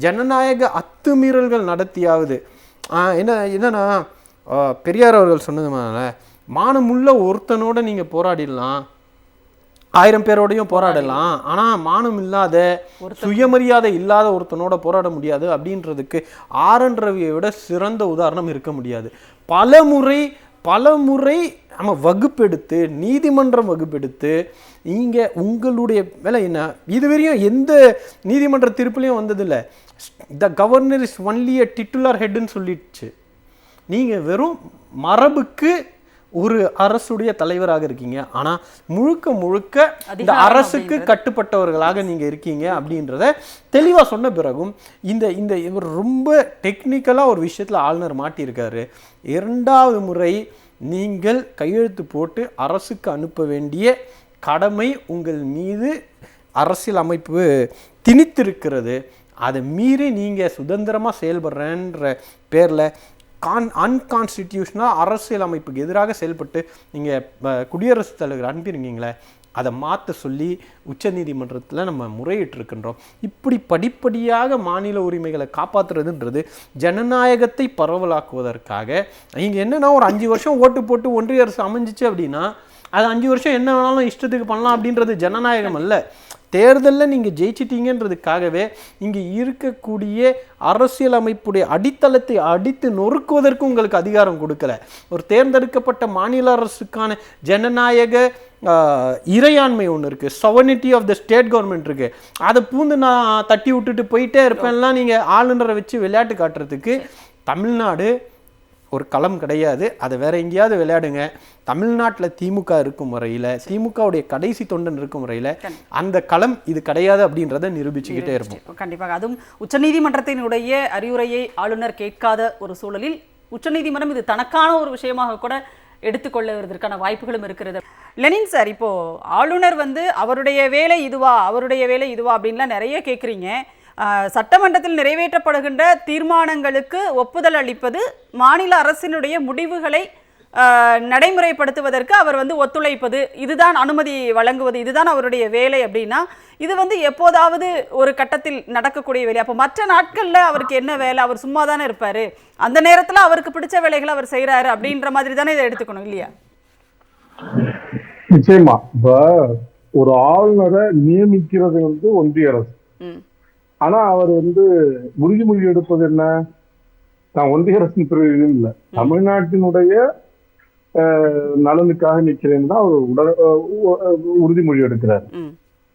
ஜனநாயக அத்துமீறல்கள் நடத்தியாவது என்னன்னா பெரியார் அவர்கள் சொன்னதுனால மானமுள்ள ஒருத்தனோட நீங்கள் போராடிடலாம், 1000 பேரோடையும் போராடலாம், ஆனால் மானம் இல்லாத சுயமரியாதை இல்லாத ஒருத்தனோட போராட முடியாது அப்படின்றதுக்கு ஆர்.என். ரவியை விட சிறந்த உதாரணம் இருக்க முடியாது. பல முறை நம்ம வகுப்பெடுத்து, நீதிமன்றம் வகுப்பெடுத்து, இங்கே உங்களுடைய வேலை என்ன, இதுவரையும் எந்த நீதிமன்ற தீர்ப்புலையும் வந்ததில்லை. The governor is only a titular ஹெட்னு சொல்லிடுச்சு. நீங்கள் வெறும் மரபுக்கு ஒரு அரசுடைய தலைவராக இருக்கீங்க. ஆனா முழுக்க முழுக்க இந்த அதிகாரம் அரசுக்கு அப்படின்றது. கட்டுப்பட்டவர்களாக நீங்க இருக்கீங்க அப்படின்றத தெளிவா சொன்ன பிறகும் இந்த இந்த இவர் ரொம்ப டெக்னிக்கலா ஒரு விஷயத்துல ஆளுநர் மாட்டியிருக்காரு. 2வது முறை நீங்கள் கையெழுத்து போட்டு அரசுக்கு அனுப்ப வேண்டிய கடமை உங்கள் மீது அரசியல் அமைப்பு திணித்திருக்கிறது. அதை மீறி நீங்கள் சுதந்திரமாக செயல்படுறேன்ற பேரில் அன்கான்ஸ்டிடியூஷனாக அரசியல் அமைப்புக்கு எதிராக செயல்பட்டு நீங்கள் குடியரசுத் தலைவர் அனுப்பியிருக்கீங்களே, அதை மாற்ற சொல்லி உச்சநீதிமன்றத்தில் நம்ம முறையிட்டிருக்கின்றோம். இப்படி படிப்படியாக மாநில உரிமைகளை காப்பாற்றுறதுன்றது ஜனநாயகத்தை பரவலாக்குவதற்காக. இங்கே என்னென்னா ஒரு 5 வருஷம் ஓட்டு போட்டு ஒன்றிய அரசு அமைஞ்சிச்சு அப்படின்னா அது 5 வருஷம் என்ன வேணாலும் இஷ்டத்துக்கு பண்ணலாம் அப்படின்றது ஜனநாயகம் அல்ல. தேர்தலில் நீங்கள் ஜெயிச்சிட்டீங்கன்றதுக்காகவே இங்கே இருக்கக்கூடிய அரசியல் அமைப்புடைய அடித்தளத்தை அடித்து நொறுக்குவதற்கு உங்களுக்கு அதிகாரம் கொடுக்கல. ஒரு தேர்ந்தெடுக்கப்பட்ட மாநில அரசுக்கான ஜனநாயக இறையாண்மை ஒன்று இருக்குது, sovereignty of the state government இருக்குது. அதை பூந்து நான் தட்டி விட்டுட்டு போயிட்டே இருப்பேன்லாம் நீங்கள் ஆளுநரை வச்சு விளையாட்டு காட்டுறதுக்கு தமிழ்நாடு ஒரு களம் கிடையாது. அதை வேற எங்கேயாவது விளையாடுங்க. தமிழ்நாட்டில் திமுக இருக்கும் வரையில், திமுகவுடைய கடைசி தொண்டன் இருக்கும் வரையில் அந்த களம் இது கிடையாது அப்படின்றத நிரூபிச்சுக்கிட்டே இருப்போம். கண்டிப்பாக. அதுவும் உச்சநீதிமன்றத்தினுடைய அறிவுரையை ஆளுநர் கேட்காத ஒரு சூழலில் உச்சநீதிமன்றம் இது தனக்கான ஒரு விஷயமாக கூட எடுத்துக்கொள்வதற்கான வாய்ப்புகளும் இருக்கிறது. லெனின் சார், இப்போ ஆளுநர் அவருடைய வேலை இதுவா அப்படின்லாம் நிறைய கேட்குறீங்க. சட்டமன்றத்தில் நிறைவேற்றப்படுகின்ற தீர்மானங்களுக்கு ஒப்புதல் அளிப்பது, மாநில அரசினுடைய முடிவுகளை நடைமுறைப்படுத்துவதற்கு அவர் ஒத்துழைப்பது, இதுதான் அனுமதி வழங்குவது, இதுதான் அவருடைய வேலை அப்படின்னா இது எப்போதாவது ஒரு கட்டத்தில் நடக்கக்கூடிய வேலை. அப்போ மற்ற நாட்களில் அவருக்கு என்ன வேலை? அவர் சும்மா தானே இருப்பார், அந்த நேரத்தில் அவருக்கு பிடிச்ச வேலைகளை அவர் செய்கிறாரு அப்படின்ற மாதிரி தானே இதை எடுத்துக்கணும் இல்லையா? நிச்சயமா. இப்ப ஒரு ஆளுநரை நியமிக்கிறது ஒன்றிய அரசு. ஆனா அவர் உறுதிமொழி எடுப்பது என்ன? நான் ஒன்றிய அரசின் பிரதிநிதி இல்லை, தமிழ்நாட்டினுடைய நலனுக்காக நிற்கிறேன்னு தான் அவர் உறுதிமொழி எடுக்கிறார்.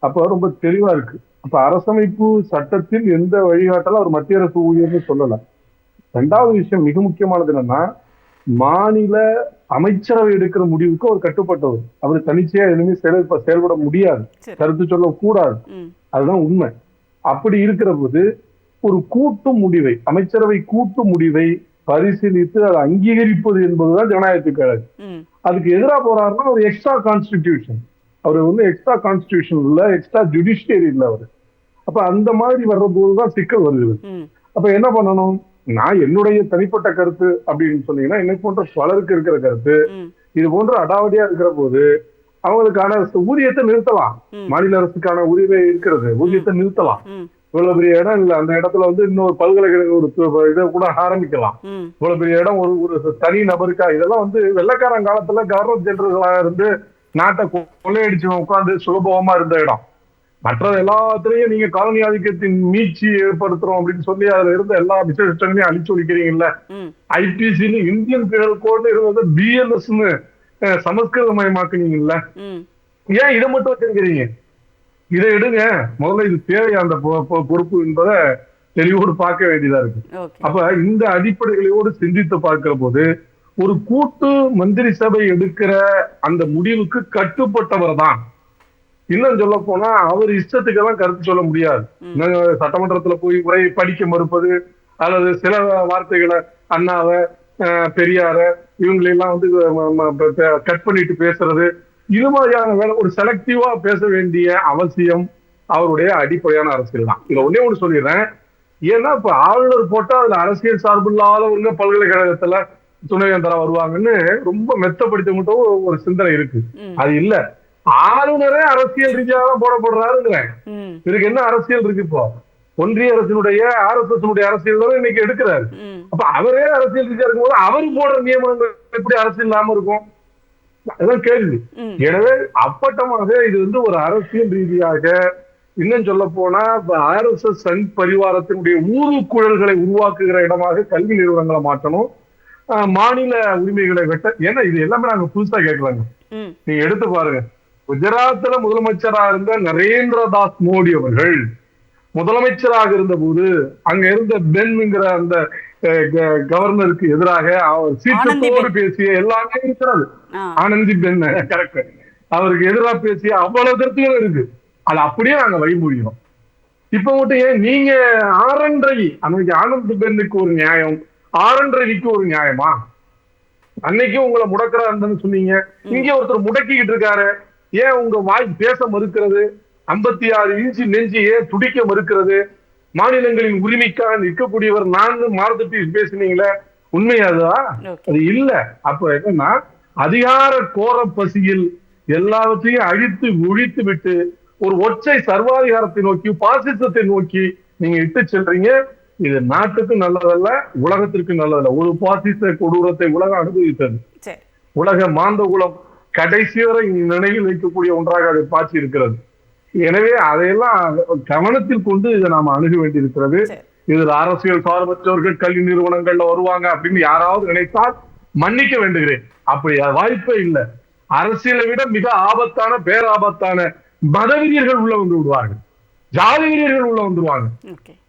அப்ப ரொம்ப தெளிவா இருக்கு. அப்ப அரசமைப்பு சட்டத்தில் எந்த வழிகாட்டலும் அவர் மத்திய அரசு ஊழியர்னு சொல்லல. 2வது விஷயம் மிக முக்கியமானது என்னன்னா, மாநில அமைச்சரவை எடுக்கிற முடிவுக்கு அவர் கட்டுப்பட்டவர். அவர் தனிச்சையா எதுவுமே செயல்பட முடியாது, கருத்து சொல்ல கூடாது. அதுதான் உண்மை. அப்படி இருக்கிற போது ஒரு கூட்டு முடிவை, அமைச்சரவை கூட்டு முடிவை பரிசீலித்து அதை அங்கீகரிப்பது என்பதுதான் ஜனநாயகத்துக்கு அழகு. அதுக்கு எதிராக போறாருன்னா ஒரு extra constitution, hour extra constitution இல்ல, எக்ஸ்ட்ரா ஜுடிஷியரி இல்ல அவரு. அப்ப அந்த மாதிரி வர்ற போதுதான் சிக்கல் வருகிறது. அப்ப என்ன பண்ணணும்? நான் என்னுடைய தனிப்பட்ட கருத்து அப்படின்னு சொன்னீங்கன்னா, என்னை போன்ற பலருக்கு இருக்கிற கருத்து, இது போன்ற அடாவடியா இருக்கிற போது அவங்களுக்கான ஊதியத்தை நிறுத்தலாம். மாநில அரசுக்கான உரிமை இருக்கிறது, ஊதியத்தை நிறுத்தலாம். இவ்வளவு பெரிய இடம் இல்ல, அந்த இடத்துல இன்னொரு பல்கலைக்கழக ஒரு இதை கூட ஆரம்பிக்கலாம். இவ்வளவு பெரிய இடம் ஒரு தனி நபருக்கா? இதெல்லாம் வெள்ளைக்காரன் காலத்துல கவர்னர் ஜெனரல்களாக இருந்து நாட்டை கொள்ளையடிச்சு உட்கார்ந்து சுலபமா இருந்த இடம். மற்றது எல்லாத்திலையும் நீங்க காலனி ஆதிக்கத்தின் மீட்சி ஏற்படுத்துறோம் அப்படின்னு சொல்லி அதுல இருந்த எல்லா விசேஷங்களையும் அழிச்சு ஒழிக்கிறீங்கல்ல. ஐபிசின்னு இந்தியன் பீனல் கோட் இருந்தது பிஎன்எஸ்ன்னு சமஸ்கிருதமயமாக்குனீங்கல்ல. ஏன் இதை மட்டும் வச்சிருக்கிறீங்க? இதை எடுங்க முதல்ல. இது தேவையா அந்த பொறுப்பு என்பதை தெளிவோடு பார்க்க வேண்டியதா இருக்கு. அப்ப இந்த அடிப்படைகளோடு சிந்தித்து பார்க்கிற போது ஒரு கூட்டு மந்திரி சபை எடுக்கிற அந்த முடிவுக்கு கட்டுப்பட்டவர் தான். இன்னும் சொல்ல போனா அவர் இஷ்டத்துக்கெல்லாம் கருத்து சொல்ல முடியாது. சட்டமன்றத்துல போய் உரை படிக்க மறுப்பது, அல்லது சில வார்த்தைகளை அண்ணாவை பெரியார இவங்களெல்லாம் கட் பண்ணிட்டு பேசுறது, இது மாதிரியான வேலை ஒரு செலக்டிவா பேச வேண்டிய அவசியம் அவருடைய அடிப்படையான அரசியல் தான். இதுல ஒண்ணு சொல்லிடுறேன். ஏன்னா இப்ப ஆளுநர் போட்டா அதுல அரசியல் சார்பு இல்லாதவங்க பல்கலைக்கழகத்துல துணைவேந்தரா வருவாங்கன்னு ரொம்ப மெத்தப்படுத்த மட்டும் ஒரு சிந்தனை இருக்கு. அது இல்ல, ஆளுநரே அரசியல் ரீதியாக போடப்படுறாருங்கிறேன். இதுக்கு என்ன அரசியல் இருக்கு? இப்போ ஒன்றிய அரசினுடைய RSS அரசியல் தான் இன்னைக்கு எடுக்கிறாரு. அப்ப அவரே அரசியல் ரீதியா இருக்கும் போது அவர் போடுற நியமனங்கள் எப்படி அரசியல் இல்லாம இருக்கும்? அதுதான் கேள்வி. எனவே அப்பட்டமாக இது ஒரு அரசியல் ரீதியாக, இன்னும் சொல்ல போனா RSS சங் பரிவாரத்தினுடைய ஊதுக்குழல்களை உருவாக்குகிற இடமாக கல்வி நிறுவனங்களை மாற்றணும், மாநில உரிமைகளை வெட்ட. ஏன்னா இது எல்லாமே நாங்க புதுசா கேட்கலாங்க. நீங்க எடுத்து பாருங்க, குஜராத்ல முதலமைச்சரா இருந்த நரேந்திர தாஸ் மோடி அவர்கள் முதலமைச்சராக இருந்த போது அங்க இருந்த பென்ங்கிற அந்த கவர்னருக்கு எதிராக அவர் சீற்றத்தோடு பேசிய எல்லாமே இருக்கிறது. ஆனந்தி பென் கரெக்ட். அவருக்கு எதிராக பேசிய அவ்வளவு கருத்துக்கள் இருக்கு. அது அப்படியே நாங்க வழிமொழிகிறோம். இப்ப மட்டும் ஏன் நீங்க ஆர்.என். ரவி அன்னைக்கு ஆனந்த் பென்னுக்கு ஒரு நியாயம், ஆர்.என். ரவிக்கு ஒரு நியாயமா? அன்னைக்கும் உங்களை முடக்கிறாருன்னு சொன்னீங்க, இங்க ஒருத்தர் முடக்கிக்கிட்டு இருக்காரு. ஏன் உங்க வாய் பேச மறுக்கிறது? 56 இன்ச்சு நெஞ்சு ஏன் துடிக்க மறுக்கிறது? மாநிலங்களின் உரிமைக்காக நிற்கக்கூடியவர் நான் மாறுதட்டி பேசினீங்களே, உண்மையாதான்? அது இல்ல. அப்ப என்னன்னா அதிகார கோர பசியில் எல்லாவற்றையும் அழித்து ஒழித்து விட்டு ஒரு ஒற்றை சர்வாதிகாரத்தை நோக்கி, பாசிசத்தை நோக்கி நீங்க இட்டு செல்றீங்க. இது நாட்டுக்கு நல்லதல்ல, உலகத்திற்கு நல்லதல்ல. ஒரு பாசிச கொடூரத்தை உலகம் அனுபவித்தது. உலக மாந்த குலம் கடைசி வரை நினைவில் வைக்கக்கூடிய ஒன்றாக அதை பாய்ச்சி இருக்கிறது. எனவே அதையெல்லாம் கவனத்தில் கொண்டு இதை நாம அணுக வேண்டியிருக்கிறது. இதில் அரசியல் சார்பற்றவர்கள் கல்வி நிறுவனங்கள்ல வருவாங்க அப்படின்னு யாராவது நினைத்தால் மன்னிக்க வேண்டுகிறேன். அப்படி வாய்ப்பே இல்லை. அரசியலை விட மிக ஆபத்தான பேராபத்தான மதவெறியர்கள் உள்ள வந்து விடுவார்கள், ஜாதி வெறியர்கள் உள்ள வந்துருவாங்க,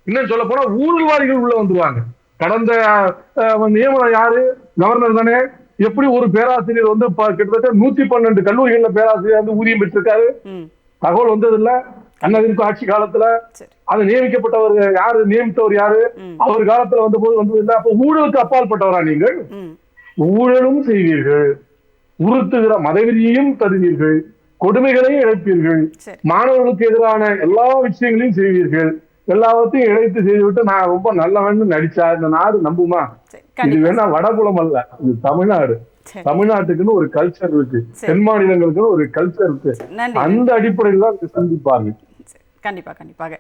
இன்னும் சொல்ல போனா ஊழல்வாதிகள் உள்ள வந்துருவாங்க. கடந்த நியமனம் யாரு? கவர்னர் தானே. எப்படி ஒரு பேராசிரியர் வந்து கிட்டத்தட்ட 112 கல்லூரிகள்ல பேராசிரியர் வந்து ஊதியம் பெற்றிருக்காரு? தகவல் வந்தது இல்ல அண்ணாதிமுக ஆட்சி காலத்துல. அது நியமிக்கப்பட்டவர் யாரு? நியமித்தவர் யாரு? அவர் காலத்துல வந்த போது வந்தது இல்ல. அப்ப ஊழலுக்கு அப்பால் பட்டவரா நீங்கள்? ஊழலும் செய்வீர்கள், உறுத்துகிற மதவெறியையும் தருவீர்கள், கொடுமைகளையும் இழைப்பீர்கள், மாணவர்களுக்கு எதிரான எல்லா விஷயங்களையும் செய்வீர்கள். எல்லாத்தையும் இழைத்து செய்துவிட்டு நான் ரொம்ப நல்லவன்னு நடிச்சா இந்த நாடு நம்புமா? இது வேணா வடகுலம் அல்ல, இது தமிழ்நாடு. தமிழ்நாட்டுக்குன்னு ஒரு கல்ச்சர் இருக்கு, தென் மாநிலங்களுக்குன்னு ஒரு கல்ச்சர் இருக்கு. அந்த அடிப்படையில் தான் சந்திப்பாங்க. கண்டிப்பா கண்டிப்பாக.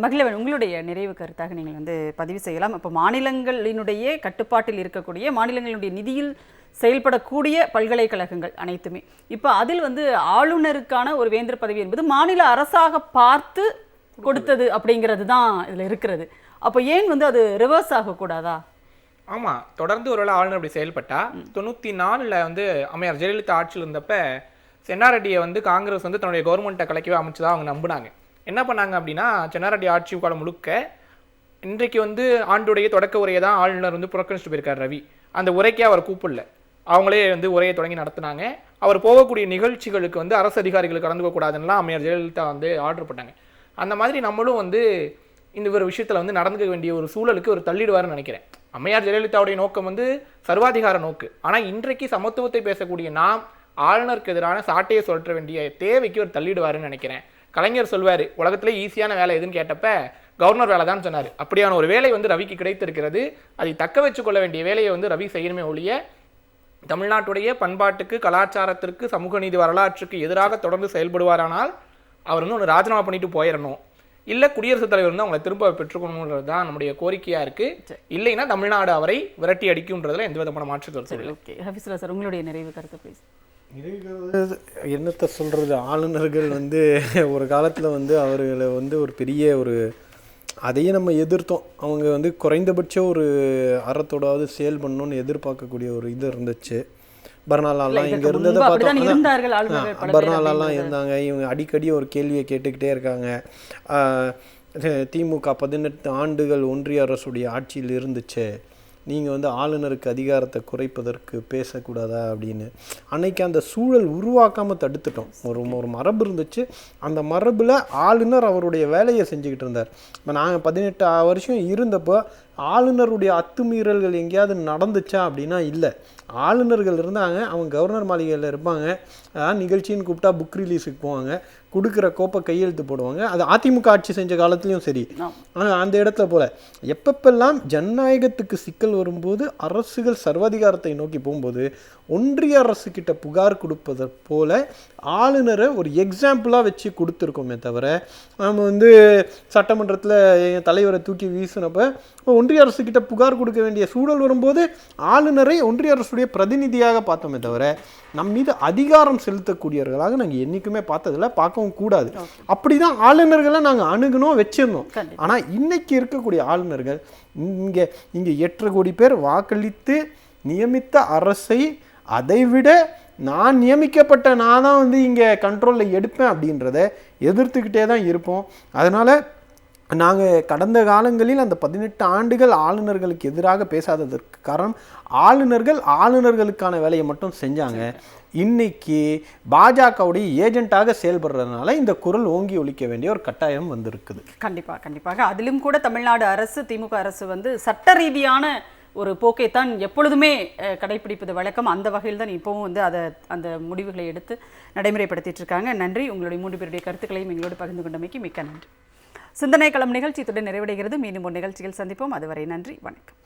மகிழவன், உங்களுடைய நிறைவு கருத்தாக நீங்கள் வந்து பதிவு செய்யலாம். இப்போ மாநிலங்களினுடைய கட்டுப்பாட்டில் இருக்கக்கூடிய, மாநிலங்களுடைய நிதியில் செயல்படக்கூடிய பல்கலைக்கழகங்கள் அனைத்துமே இப்போ அதில் வந்து ஆளுநருக்கான ஒரு வேந்தர் பதவி என்பது மாநில அரசாக பார்த்து கொடுத்தது அப்படிங்கிறது தான் இதில் இருக்கிறது. அப்போ ஏன் வந்து அது ரிவர்ஸ் ஆகக்கூடாதா? ஆமாம், தொடர்ந்து ஒருவேளை ஆளுநர் அப்படி செயல்பட்டா 94ல் வந்து அம்மையார் ஜெயலலிதா ஆட்சியில் இருந்தப்ப சென்னாரெட்டியை வந்து காங்கிரஸ் வந்து தன்னுடைய கவர்மெண்ட்டை கலைக்கவே அமைச்சதாக அவங்க நம்பினாங்க. என்ன பண்ணாங்க அப்படின்னா, சென்னாரெட்டி ஆட்சி காலம் முழுக்க இன்றைக்கு வந்து ஆண்டுடைய தொடக்க உரையை தான் ஆளுநர் வந்து புறக்கணிச்சுட்டு போயிருக்கார் ரவி. அந்த உரைக்கே அவர் கூப்பிடல, அவங்களே வந்து உரையை தொடங்கி நடத்தினாங்க. அவர் போகக்கூடிய நிகழ்ச்சிகளுக்கு வந்து அரசு அதிகாரிகள் கலந்துக்கக்கூடாதுன்னெலாம் அம்மையார் ஜெயலலிதா வந்து ஆர்டர் பண்ணாங்க. அந்த மாதிரி நம்மளும் வந்து இந்த ஒரு விஷயத்தில் வந்து நடந்துக்க வேண்டிய ஒரு சூழலுக்கு ஒரு தள்ளிடுவார்னு நினைக்கிறேன். அம்மையார் ஜெயலலிதாவுடைய நோக்கம் வந்து சர்வாதிகார நோக்கு. ஆனால் இன்றைக்கு சமத்துவத்தை பேசக்கூடிய நாம் ஆளுநருக்கு எதிரான சாட்டையை சொல்ற வேண்டிய தேவைக்கு ஒரு தள்ளிடுவாருன்னு நினைக்கிறேன். கலைஞர் சொல்வார், உலகத்திலே ஈஸியான வேலை எதுன்னு கேட்டப்ப கவர்னர் வேலை தான் சொன்னார். அப்படியான ஒரு வேலை வந்து ரவிக்கு கிடைத்திருக்கிறது. அதை தக்க வச்சுக்கொள்ள வேண்டிய வேலையை வந்து ரவி செய்யணுமே ஒழிய தமிழ்நாட்டுடைய பண்பாட்டுக்கு, கலாச்சாரத்திற்கு, சமூக நீதி வரலாற்றுக்கு எதிராக தொடர்ந்து செயல்படுவாரானால் அவர் வந்து ஒன்று ராஜினாமா பண்ணிட்டு போயிடணும், இல்லை குடியரசுத் தலைவர் வந்து அவங்களை திரும்ப பெற்றுக்கணுன்றது தான் நம்முடைய கோரிக்கையாக இருக்குது. இல்லைன்னா தமிழ்நாடு அவரை விரட்டி அடிக்கும்ன்றதுல எந்த விதமான மாற்று கருத்து இல்லை. ஓகே, ஹஃபீசுல்லா சார், உங்களுடைய நிறைவு கருத்து ப்ளீஸ். என்னத்தை சொல்கிறது, ஆளுநர்கள் வந்து ஒரு காலத்தில் வந்து அவர்களை வந்து ஒரு பெரிய ஒரு அதையே நம்ம எதிர்த்தோம். அவங்க வந்து குறைந்தபட்சம் ஒரு அறத்தோடாவது செயல் பண்ணணும்னு எதிர்பார்க்கக்கூடிய ஒரு இது இருந்துச்சு. பர்னாலாலாம் இங்கே இருந்ததை பார்த்தோம். பர்னாலாலாம் இருந்தாங்க. இவங்க அடிக்கடி ஒரு கேள்வியை கேட்டுக்கிட்டே இருக்காங்க. திமுக 18 ஆண்டுகள் ஒன்றிய அரசுடைய ஆட்சியில் இருந்துச்சு, நீங்கள் வந்து ஆளுநருக்கு அதிகாரத்தை குறைப்பதற்கு பேசக்கூடாதா அப்படின்னு. அன்னைக்கு அந்த சூழல் உருவாக்காமல் தடுத்துட்டோம். ஒரு மரபு இருந்துச்சு, அந்த மரபில் ஆளுநர் அவருடைய வேலையை செஞ்சுக்கிட்டு இருந்தார். இப்போ நாங்கள் 18 வருஷம் இருந்தப்போ ஆளுநருடைய அத்துமீறல்கள் எங்கேயாவது நடந்துச்சா அப்படின்னா இல்லை. ஆளுநர்கள் இருந்தாங்க, அவங்க கவர்னர் மாளிகையில் இருப்பாங்க, நிகழ்ச்சின்னு கூப்பிட்டா புக் ரிலீஸுக்கு போவாங்க, கொடுக்குற கோப்பை கையெழுத்து போடுவாங்க. அது அதிமுக ஆட்சி செஞ்ச காலத்துலேயும் சரி. அந்த இடத்துல போல எப்பப்பெல்லாம் ஜனநாயகத்துக்கு சிக்கல் வரும்போது அரசுகள் சர்வாதிகாரத்தை நோக்கி போகும்போது ஒன்றிய அரசு கிட்ட புகார் கொடுப்பதை போல ஆளுநரை ஒரு எக்ஸாம்பிளாக வச்சு கொடுத்துருக்கோமே தவிர, நம்ம வந்து சட்டமன்றத்தில் என் தலைவரை தூக்கி வீசினப்போ ஒன்றிய அரசு கிட்ட புகார் கொடுக்க வேண்டிய சூழல் வரும்போது ஆளுநரை ஒன்றிய அரசுடைய பிரதிநிதியாக பார்த்தோமே தவிர நம் மீது அதிகாரம் செலுத்தக்கூடியவர்களாக நாங்கள் என்றைக்குமே பார்த்ததில்ல, பார்க்கவும் கூடாது. அப்படிதான் ஆளுநர்களை நாங்கள் அணுகணும், வச்சிருந்தோம். ஆனால் இன்னைக்கு இருக்கக்கூடிய ஆளுநர்கள் இங்கே 8 கோடி பேர் வாக்களித்து நியமித்த அரசை அதைவிட நான் நியமிக்கப்பட்ட நான் தான் வந்து இங்கே கண்ட்ரோலில் எடுப்பேன் அப்படின்றத எதிர்த்துக்கிட்டே தான் இருப்போம். அதனால் நாங்கள் கடந்த காலங்களில் அந்த 18 ஆண்டுகள் ஆளுநர்களுக்கு எதிராக பேசாததற்கு காரணம் ஆளுநர்களுக்கான வேலையை மட்டும் செஞ்சாங்க. இன்னைக்கு பாஜகவுடைய ஏஜென்ட்டாக செயல்படுறதுனால இந்த குரல் ஓங்கி ஒலிக்க வேண்டிய ஒரு கட்டாயம் வந்திருக்குது. கண்டிப்பாக அதிலும் கூட தமிழ்நாடு அரசு, திமுக அரசு வந்து சட்ட ரீதியான ஒரு போக்கைத்தான் எப்பொழுதுமே கடைபிடிப்பது வழக்கம். அந்த வகையில் தான் இப்போவும் வந்து அந்த முடிவுகளை எடுத்து நடைமுறைப்படுத்திட்டு இருக்காங்க. நன்றி. உங்களுடைய 3 பேருடைய கருத்துக்களையும் எங்களோடு பகிர்ந்து கொண்டமைக்கு மிக்க நன்றி. சிந்தனை களம் நிகழ்ச்சி இத்துடன் நிறைவடைகிறது. மீண்டும் ஒரு நிகழ்ச்சியில் சந்திப்போம். அதுவரை நன்றி, வணக்கம்.